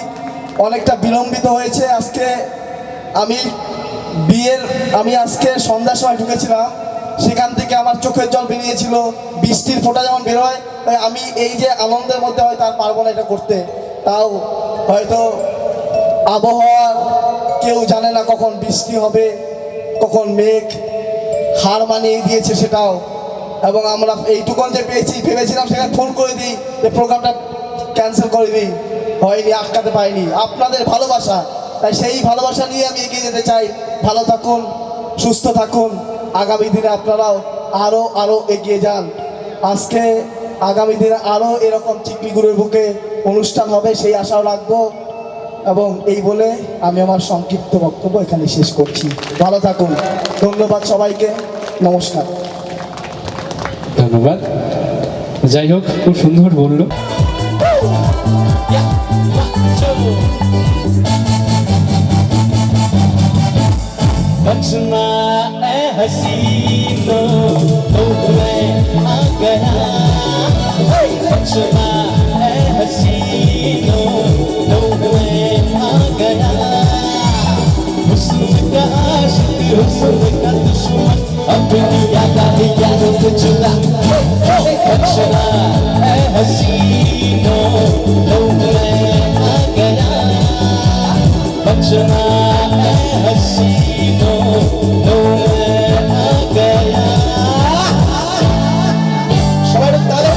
অনেকটা বিলম্বিত হয়েছে আজকে। আমি আজকে সন্ধ্যার সময় ঢুকেছিলাম, সেখান থেকে আমার চোখের জল বেরিয়েছিল, বৃষ্টির ফোঁটা যেমন বেরোয়, আমি এই যে আনন্দের মধ্যে হয়তো আর পারবো না এটা করতে। তাও হয়তো আবহাওয়া কেউ জানে না কখন বৃষ্টি হবে, কখন মেঘ হার মানিয়ে দিয়েছে সেটাও। এবং আমরা এইটুকুন যে পেয়েছি, ভেবেছিলাম সেখানে ফোন করে দিই যে প্রোগ্রামটা ক্যান্সেল করে দিই, হয়নি, আটকাতে পারিনি। আপনাদের ভালোবাসা, তাই সেই ভালোবাসা নিয়ে আমি এগিয়ে যেতে চাই। ভালো থাকুন, সুস্থ থাকুন, আগামী দিনে আপনারাও আরও এগিয়ে যান। আজকে আগামী দিনে আরও এরকম চিকলিগুড়ের বুকে অনুষ্ঠান হবে, সেই আশাও রাখবো। এবং এই বলে আমি আমার সংক্ষিপ্ত বক্তব্য এখানে শেষ করছি। ভালো থাকুন, ধন্যবাদ সবাইকে, নমস্কার। ধন্যবাদ। যাই হোক, খুব সুন্দর বললো। बचना ए हसीनो तो मैं आ गया, बचना ए हसीनो तो मैं आ गया। हुस्न का आशिक, हुस्न का दुश्मन, अपनी यादों से जुदा। बचना ए हसीनो तो मैं आ गया, बचना ए हसीनो तो मैं आ गया। সবাই তালে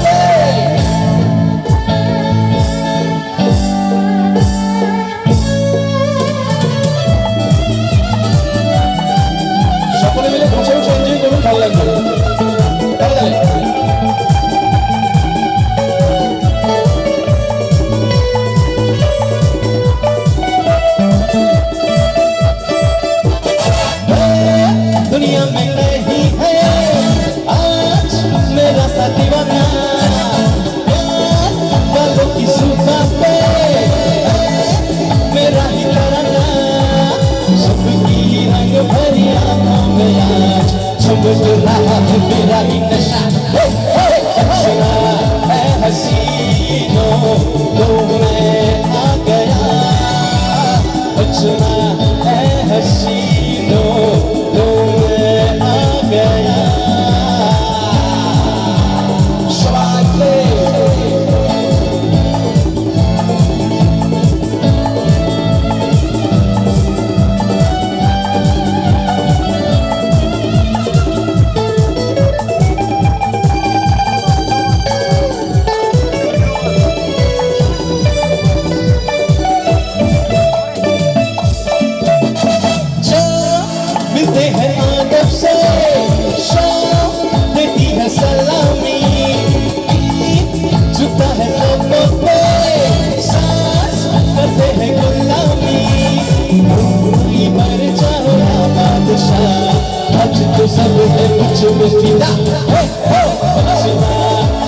সকলে মিলে বসে বসে এনজয় করুন, ভালো লাগবে। दुनिया में नहीं है आज मेरा सा दीवाना, बालों की सुबह पे मेरा ही तराना, सबकी रंग भरी आंखों में आज चमक रहा है मेरा ही नशा। बचना है हसीनों तो मैं आ गया, बचना है हसीनों तो मैं आ गया। मिलते हैं आदब से, शाम देती है सलामी, झुकता है लोगों पे, सांस करते हैं गुलामी। भूली मर जाओ या बादशाह, आज तो सब है मुझ में फिदा। बचना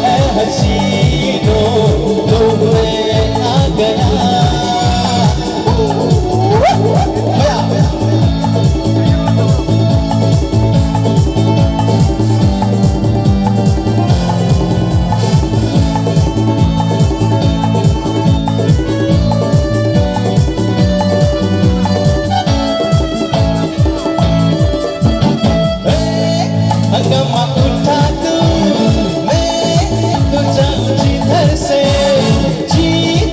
है हसीनों तो मैं आ गया। हंगामा उठा दूं मैं तो जाऊं जिधर से, जीत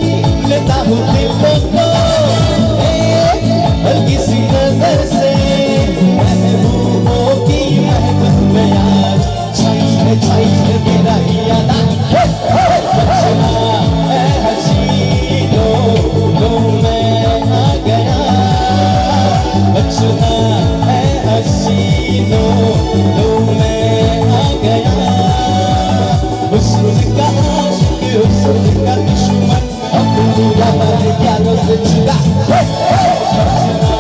लेता हूँ दिलों को हल्की सी नजर से। महबूबों की महफिल में आज छाई है मेरा ही अदा। बचना है हसीनों तो मैं आ गया, हुस्न का दुश्मन अपनी हमारे यारों से जुदा सजना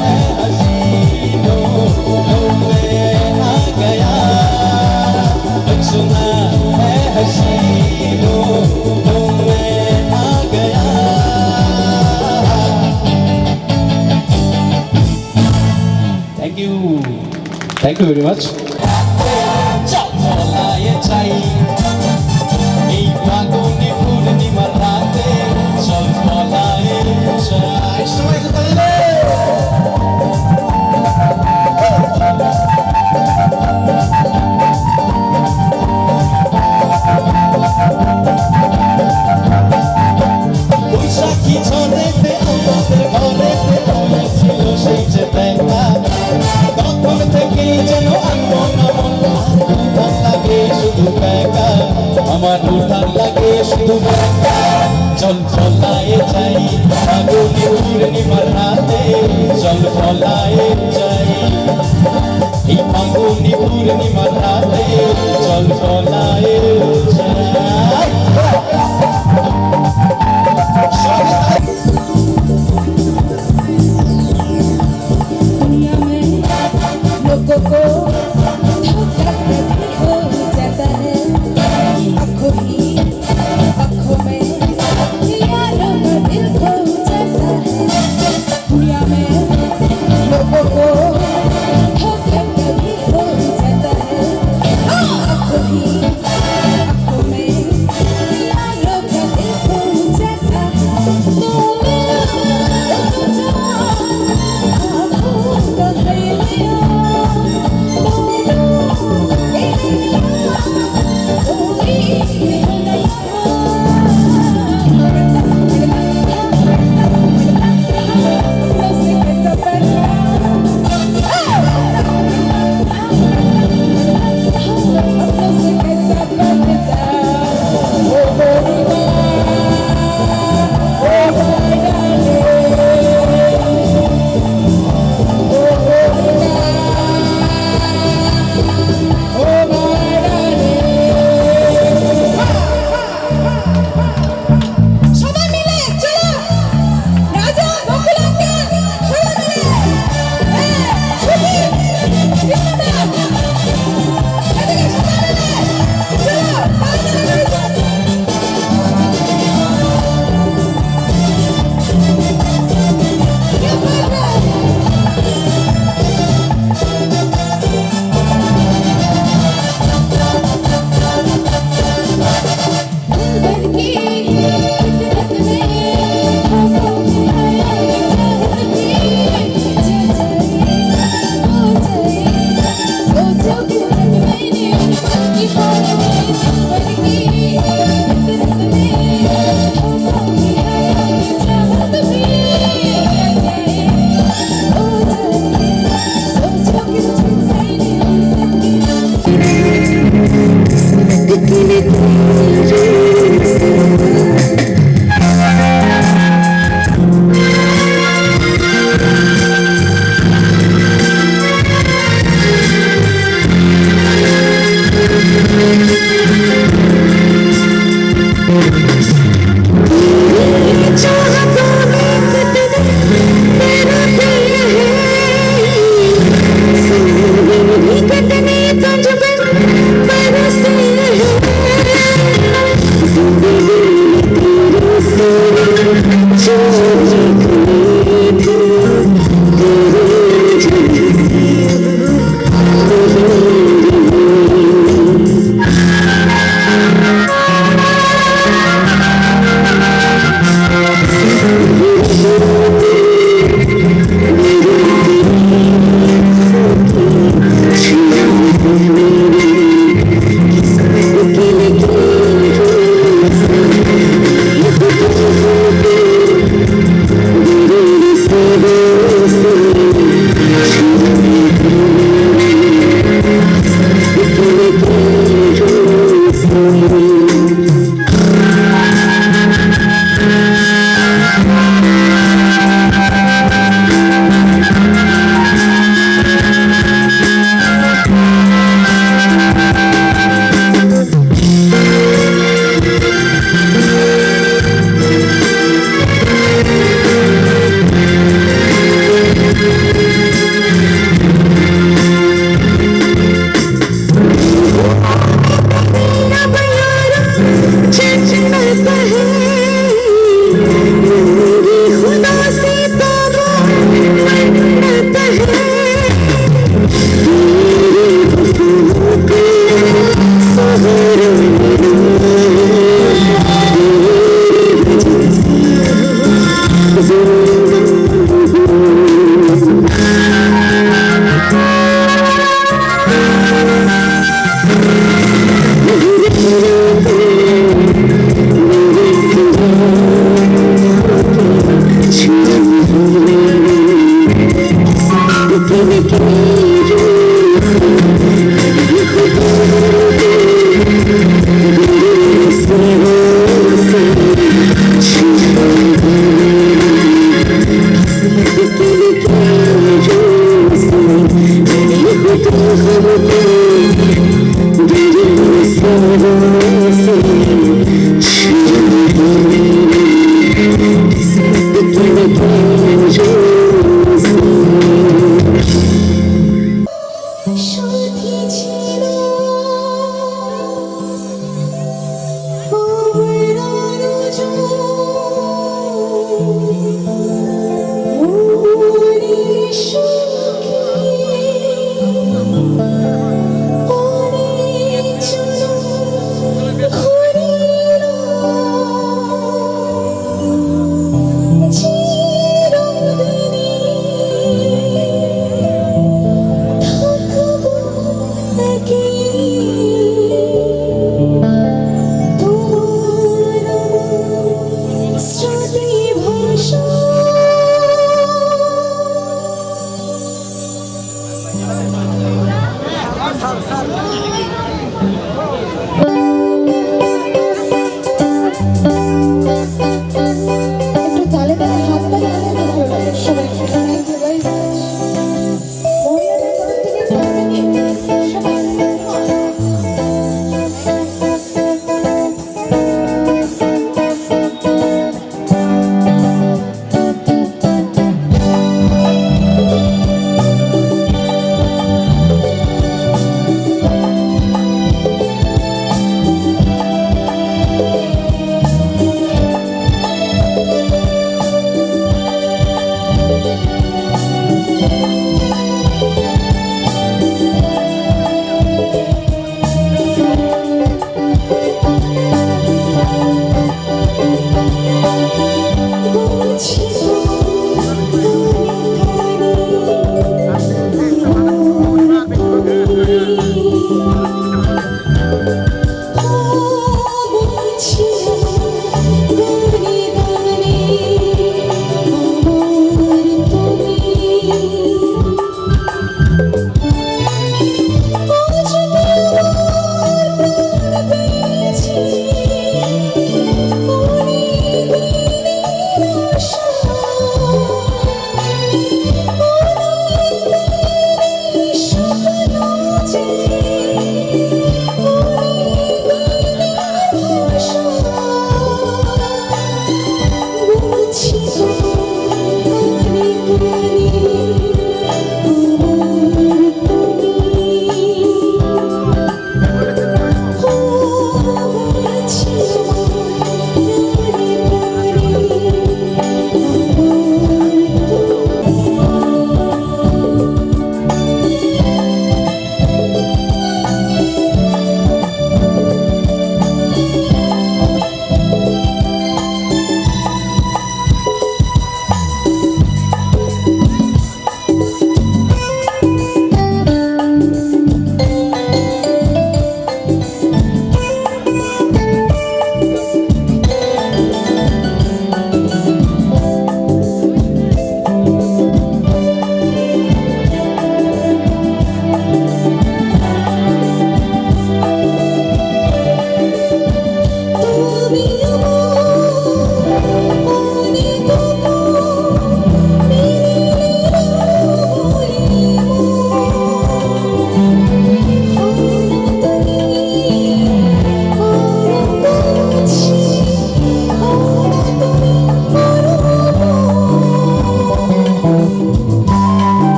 है हसीनों में आ गया सजना है हसीनों में आ गया Thank you very much. চলায়ে চাই এই ফাগুনে পূর্ণিমার রাতে চল চলায়ে চাই সবাই তাহলে বৈশাখী ঝড়েতে আমাদের ঘরেতে হয়েছিল সেই যে দেখা তখন থেকেই যেন আনমন উঠান লাগে শুধু বেকা আমার উঠান লাগে শুধু বেকা চল চলায়ে যাই ফাগুনে পূর্ণিমার রাতে চল চলায়ে যাই এই ফাগুনে পূর্ণিমার রাতে চল চলায়ে যাই दुनिया में लोगों को धोखा कभी हो जाता है आँखों ही आँखों में यारों का दिल खो जाता है दुनिया में लोगों को धोखा कभी हो जाता है आँखों ही आँखों में यारों का दिल खो जाता है तो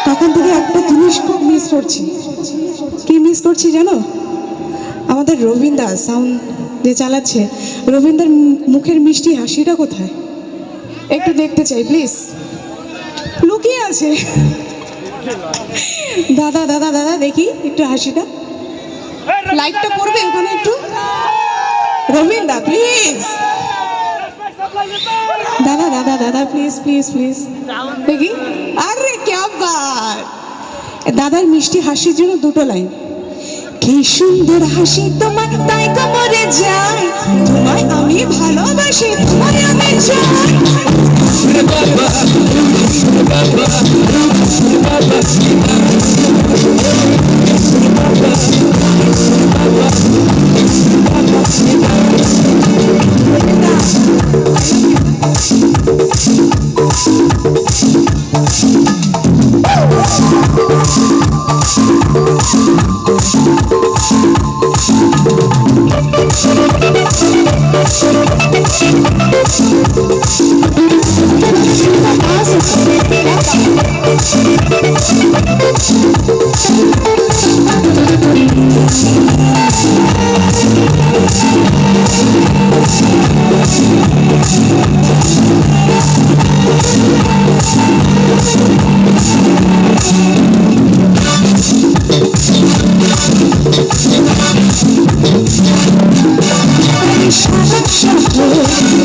তখন থেকে একটা জিনিস খুব মিস করছি। কি মিস করছি জানো? আমাদের রবীন্দা সাউন্ড যে চালাচ্ছে, রবীন্দার মুখের মিষ্টি হাসিটা কোথায়? একটু দেখতে চাই প্লিজ। লুকিয়ে আছে। দাদা দাদা দাদা দেখি একটু হাসিটা, লাইটটা পড়বে ওখানে একটু। রবীন্দা প্লিজ, দাদা দাদা দাদা প্লিজ প্লিজ প্লিজ দেখি। আরে क्या बात! দাদার মিষ্টি হাসির জন্য দুটো লাইন। কি সুন্দর হাসি তোমার, তাই তো মরে যায়। তোমায় আমি ভালোবাসি, তোমায় আমি চাই।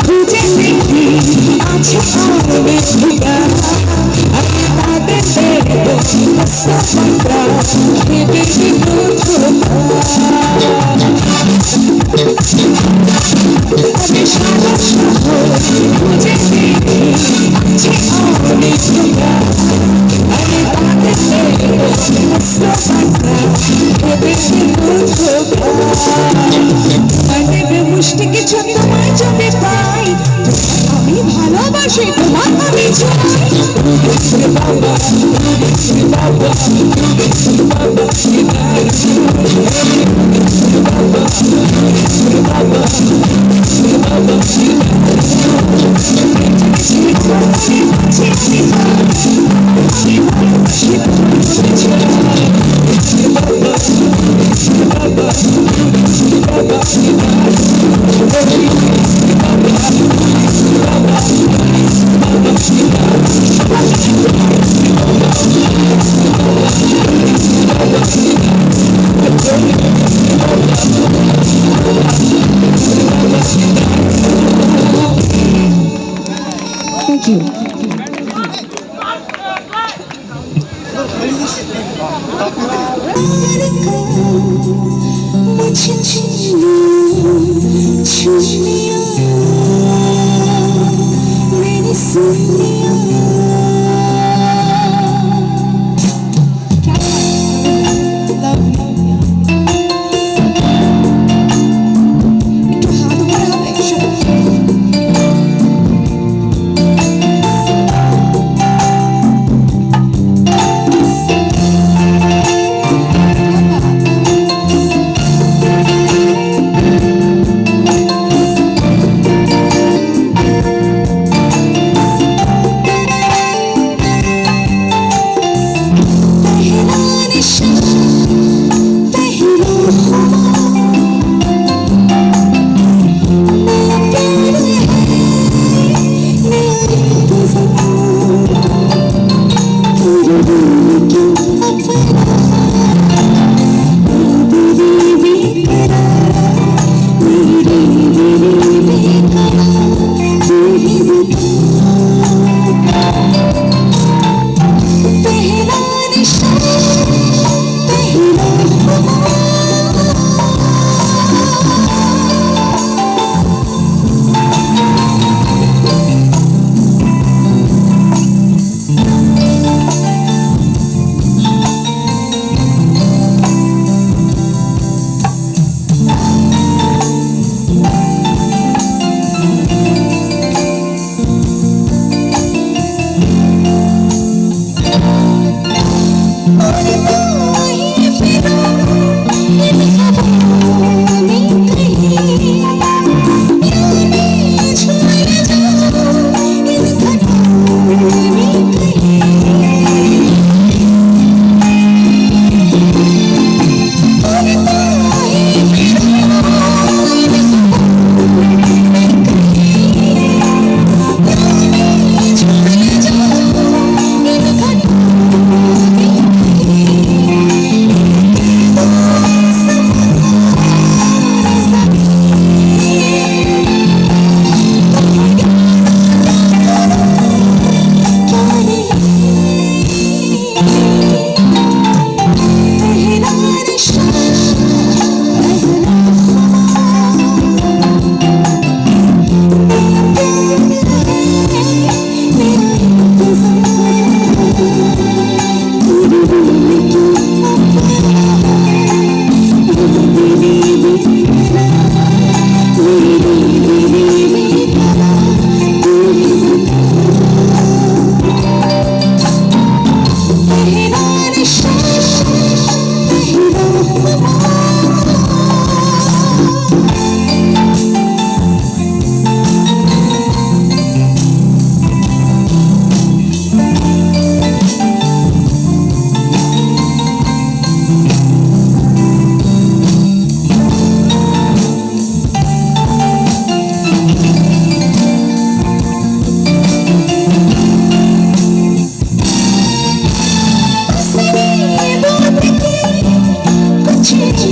খুঁজে দেখি আছে অনেক ঠিকানা, আমি তাদের দেখবো সফলতা ভেবে আমি সারা শহর খুঁজে দেখি আছে অনেক ঠিকানা, আমি তাদের দেখবো সফলতা ভেবে দেবে মুষ্টি কিছু তোমায় যদি পাই, আমি ভালোবাসি তোমার আমি চাই। Thank you.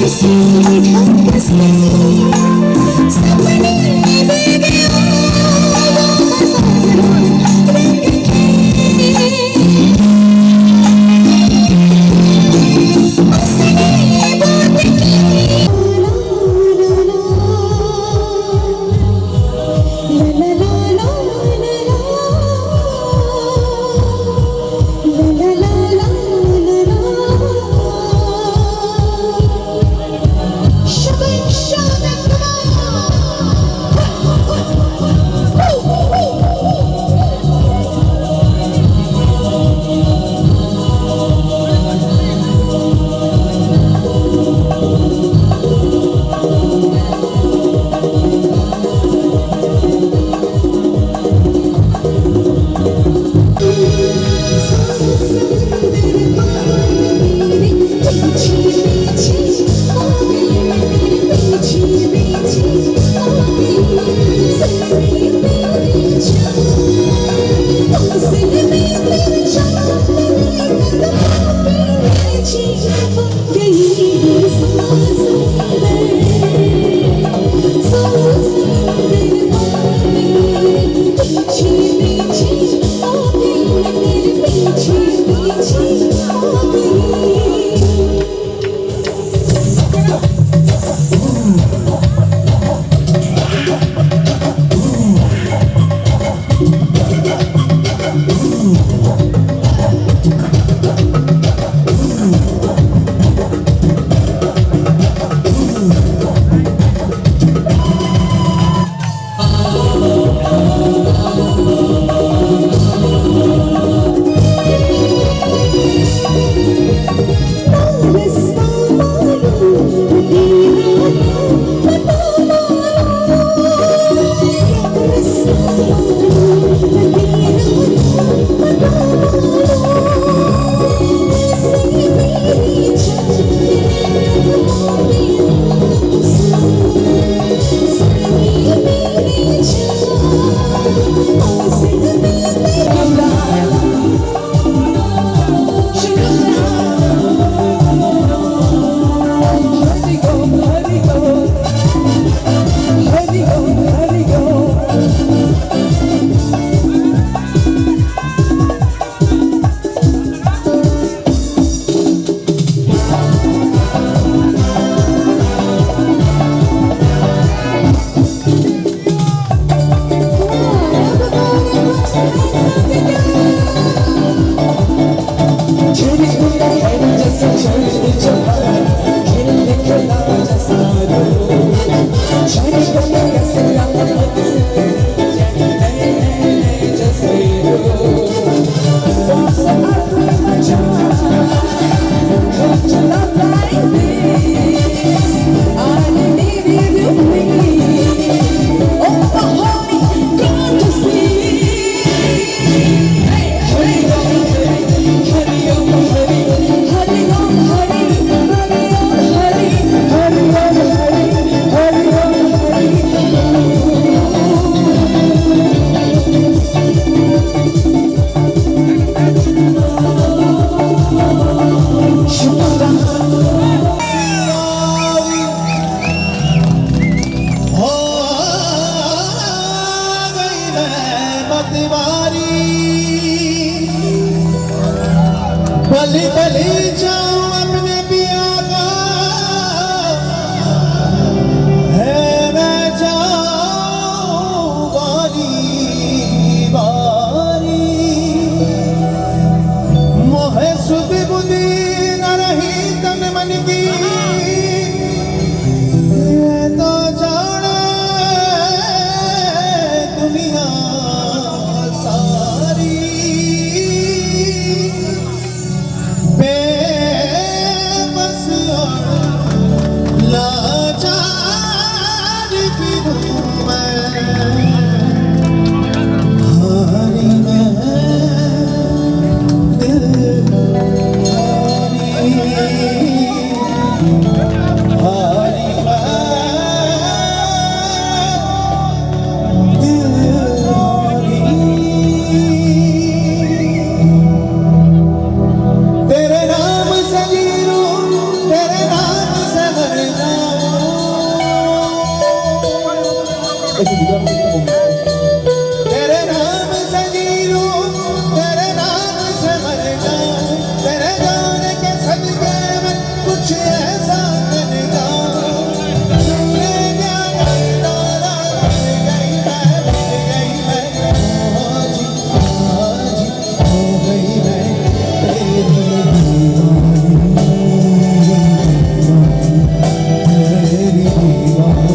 Hurry, একটু বিতর্ক तेरे नाम से जी लूं, तेरे नाम से मर जाऊं, तेरे जान के सदके में कुछ ऐसा कर जाऊं। तूने जाना डाला, बन गई मैं, हो जी, हो गई मैं तेरी दीवानी, तेरी दीवानी।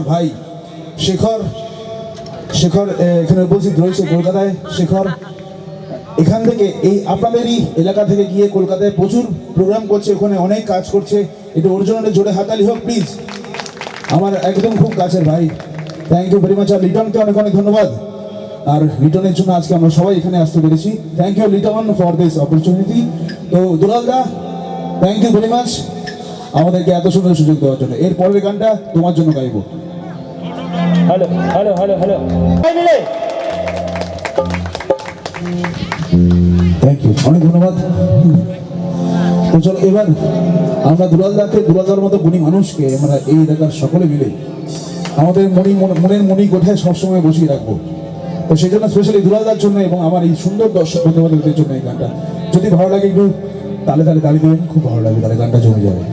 ভাই শেখর শেখর এখানে উপস্থিত রয়েছে কলকাতায়। শেখর এখান থেকে এই আপনাদেরই এলাকা থেকে গিয়ে কলকাতায় প্রচুর প্রোগ্রাম করছে, ওখানে অনেক কাজ করছে। এটা ওর জন্য জোরে হাততালি হোক প্লিজ, আমার একদম খুব কাছের ভাই। Thank you very much. আর লিটনকে অনেক অনেক ধন্যবাদ। আর লিটনের জন্য আজকে আমরা সবাই এখানে আসতে পেরেছি। Thank you Liton for this opportunity. তো দুলালদা থ্যাংক ইউ ভেরি মাচ আমাদেরকে এত সুন্দর সুযোগ দেওয়ার জন্য। এর পরের গানটা তোমার জন্য গাইবো। হ্যালো হ্যালো হ্যালো হ্যালো মিলে থ্যাংক ইউ, অনেক ধন্যবাদ। তো চলো এবার আমরা দুলালদার মতো গুণী মানুষকে আমরা এই এলাকার সকলে মিলে আমাদের মনের মণি কোঠায় সবসময় বসিয়ে রাখবো। তো সেই জন্য স্পেশালি দুলালদার জন্য এবং আমার এই সুন্দর দর্শক বন্ধুবান্ধবদের জন্য এই গানটা যদি ভালো লাগে একটু তালে তালে তালি দেবেন, খুব ভালো লাগবে, তাহলে গানটা জমে যাবে।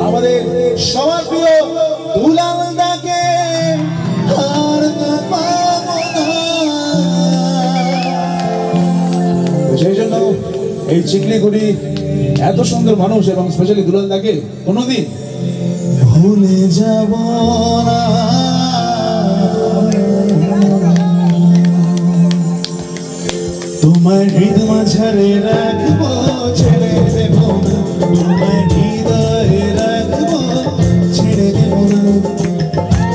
আমাদের সবার প্রিয় দুলালদাকে আর তো পাবো না। সেই জন্য এই চিকলিগুড়ি এত সুন্দর মানুষ এবং স্পেশালি দুলালদাকে কোনোদিন ভুলে যাব না। তোমার হৃদয় মাঝারে রাখবো, ছেড়ে দেব না। তোমার হৃদয়ে রাখবো, ছেড়ে দেব না।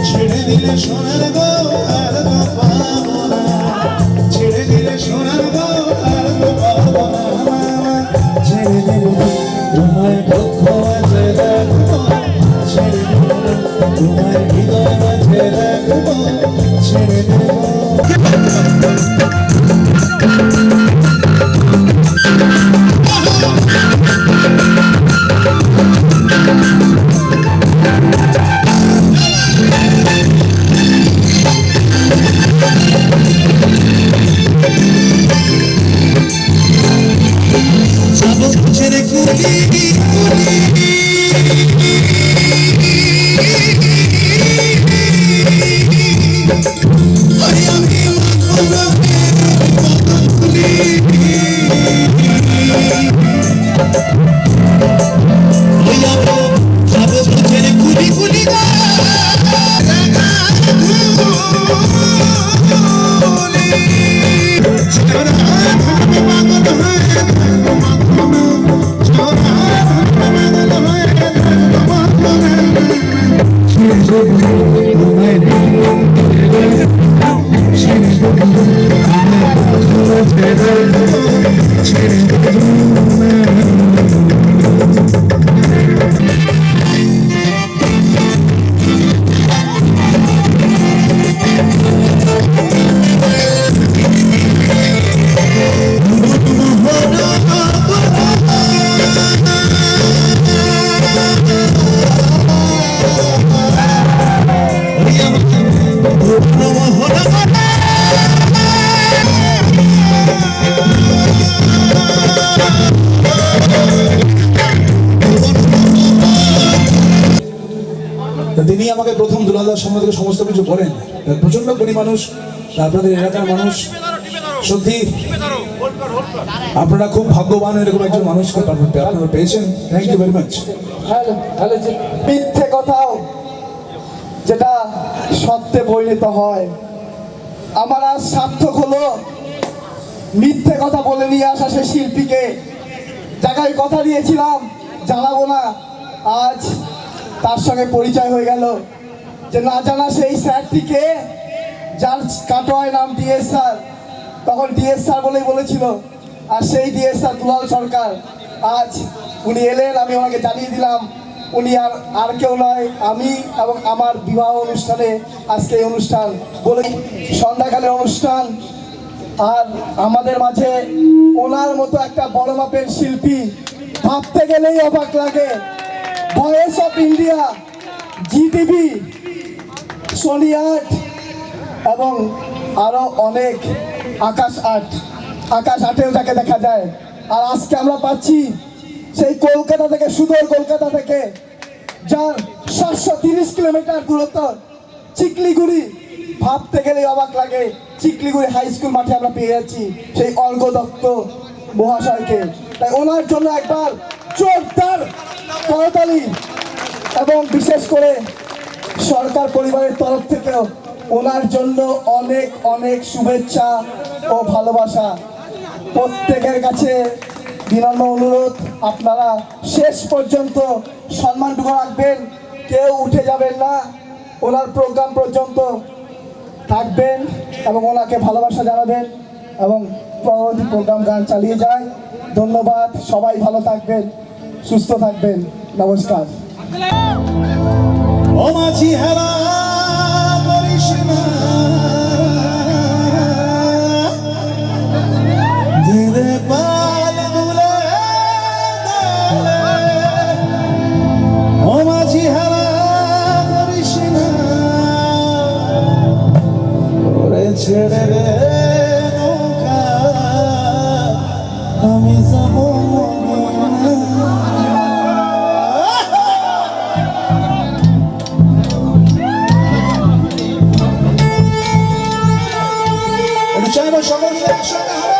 ছেড়ে দিলে সোনার গো আর তো পাবো না। ছেড়ে দিলে সোনার গো আর তো পাবো না। ছেড়ে দেব না। তোমার পক্ষ মাঝে রাখবো, ছেড়ে দেব না। তোমার হৃদয় মাঝে রাখবো, ছেড়ে দেব না। তিনি আমাকে প্রথম দুলালদার সম্বন্ধে সমস্ত কিছু বলেন। প্রচন্ড গরিব মানুষ, আপনাদের এলাকার মানুষ, সত্যি আপনারা খুব ভাগ্যবান এরকম একজন মানুষকে আপনারা পেয়েছেন। Thank you very much. মিথ্যে কথাও যেটা সত্যে পরিণত হয়, আমার আজ সার্থক হলো মিথ্যে কথা বলে নিয়ে আসা সে শিল্পীকে। জায়গায় কথা দিয়েছিলাম জানাবো না, আজ তার সঙ্গে পরিচয় হয়ে গেল। যে না জানা সেই স্যারটিকে, যার কাটোয়ায় নাম ডিএস স্যার, তখন ডিএস স্যার বলেই বলেছিল। আর সেই ডিএস স্যার দুলাল সরকার। আজ উনি এলেন, আমি ওনাকে জানিয়ে দিলাম উনি আর কেউ নয়, আমি এবং আমার বিবাহ অনুষ্ঠানে আজকে এই অনুষ্ঠান বলে সন্ধ্যাকালের অনুষ্ঠান। আর আমাদের মাঝে ওনার মতো একটা বড় মাপের শিল্পী ভাবতে গেলেই অবাক লাগে। Voice of India, zee TV, Sony art এবং আরও অনেক আকাশ আর্টেও যাকে দেখা যায়। আর আজকে আমরা পাচ্ছি সেই কলকাতা থেকে, সুদূর কলকাতা থেকে, যার 730 কিলোমিটার দূরত্ব চিকলিগুড়ি, ভাবতে গেলে অবাক লাগে। চিকলিগুড়ি হাই স্কুল মাঠে আমরা পেয়ে যাচ্ছি সেই অর্ঘ্য দত্ত মহাশয়কে। তাই ওনার জন্য একবার জোরদার করতালি, এবং বিশেষ করে সরকার পরিবারের তরফ থেকেও ওনার জন্য অনেক অনেক শুভেচ্ছা ও ভালোবাসা। প্রত্যেকের কাছে বিনম্র অনুরোধ, আপনারা শেষ পর্যন্ত সম্মানটুকু রাখবেন, কেউ উঠে যাবেন না, ওনার প্রোগ্রাম পর্যন্ত থাকবেন এবং ওনাকে ভালোবাসা জানাবেন এবং পরবর্তী প্রোগ্রাম গান চালিয়ে যায়। ধন্যবাদ, সবাই ভালো থাকবেন, সুস্থ থাকবেন, নমস্কার। ও মাঝি হেলা করিস না, ধীরে পাল দুলে দোলে। ও মাঝি হেলা করিস না, ওরে ছেড়ে রে নৌকা, আমি যাব চাইব সকল মিলে একসঙ্গে হবে।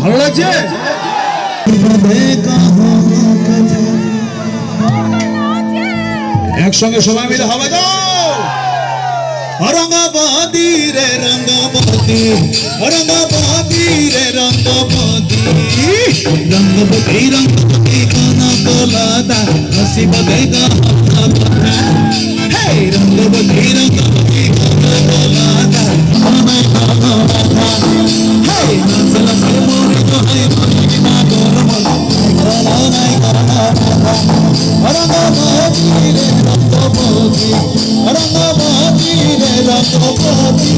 ভালো লাগছে? একসঙ্গে সবাই মিলে হবে তো। রঙ্গবতী রে রঙ্গবতী, রঙ্গবতী রে রঙ্গবতী, রঙ্গবতী রঙ্গবতী কনকলতা হসিব দেগা হে রঙ্গবতী রঙ্গবতী কনকলতা আমায় কনকলতা হে নাচলা সে মোরে কহাই মনি না গরম গলা নাই কনকলতা রঙ্গবতী রে রঙ্গবতী, রঙ্গবতী রে রঙ্গবতী।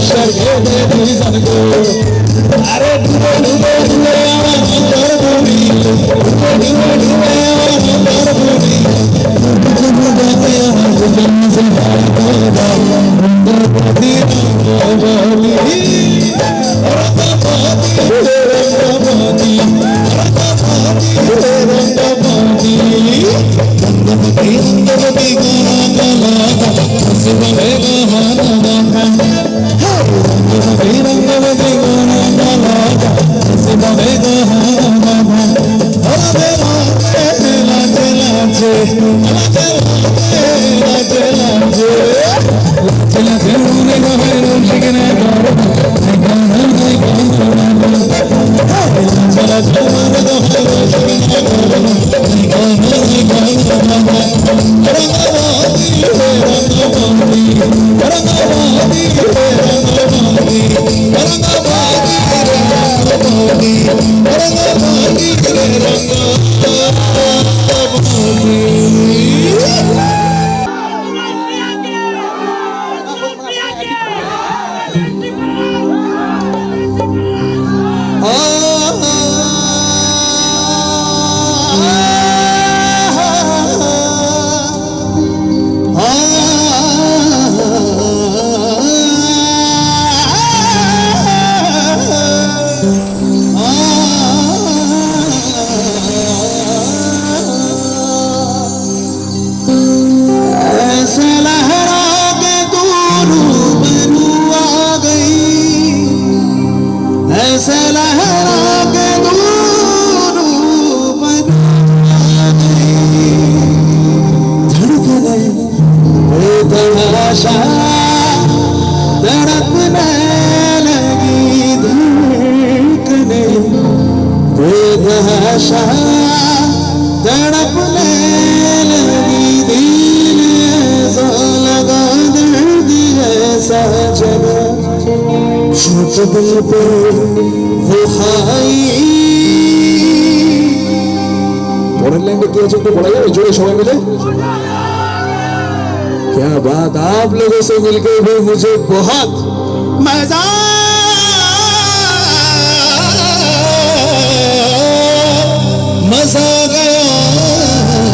স্বর্গে দেবী জনগো আরে ডুবে ডুবে ডুবে আমার অন্তর ভূমি ডুবে ডুবে ডুবে আমার অন্তর ভূমি ডুবে ডুবে আমার ভুজন সে ভাইবা রঙ্গবতী রঙ্গবতী রঙ্গবতী রঙ্গবতী রঙ্গবতী রঙ্গবতী গলাগলা হসবে গহনা রঙ্গবতী রঙ্গবতী গলাগলা হসবে গহনা হবে লাজে লাজে লাজে লাজে লাজে লাজে মনে গহে রুশিকনে গরো গানা নাই গানা চলা চলা মনে গহে রুশিকনে গরো গানা নাই গানা রঙ্গবতী রঙ্গবতী রঙ্গবতী রঙ্গবতী রঙ্গবতী तड़पने लगी धड़कने बेदहशा तड़पने लगी दिल ऐसा लगा दर्द ऐसा जगा छोट दिल पे वो खाई পরের লাইনটা কি আছে একটু বলা যাবে জোরে সবাই মিলে क्या बात आप लोगों से मिलकर भी मुझे बहुत मजा मजा गया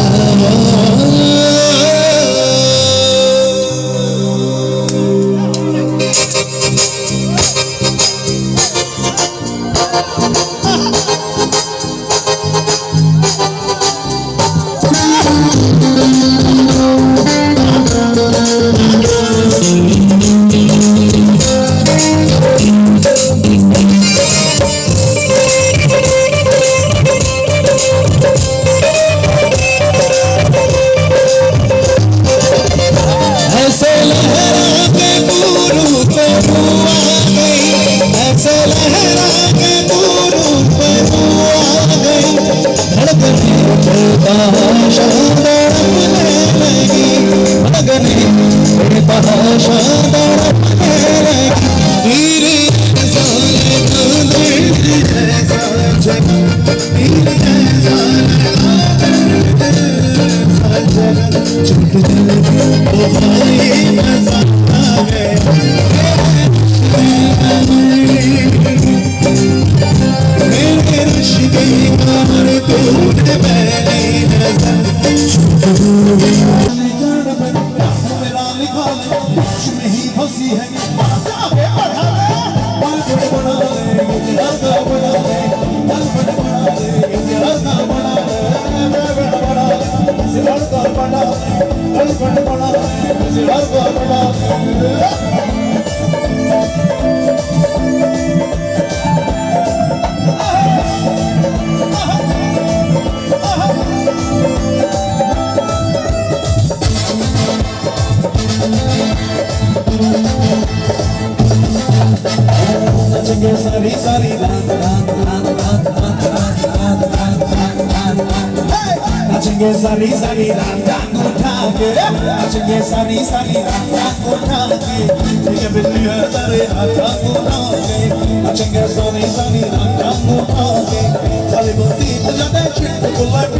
सारी सारी रात रात रात रात रात रात रात रात रात रात नाचेंगे सारी सारी रात टांग उठा के नाचेंगे सारी सारी रात टांग उठा के ये बिल्ली है सारे रात टांग उठा के नाचेंगे सारी सारी रात टांग उठा के सारी बत्ती जलाते चिट को लाइट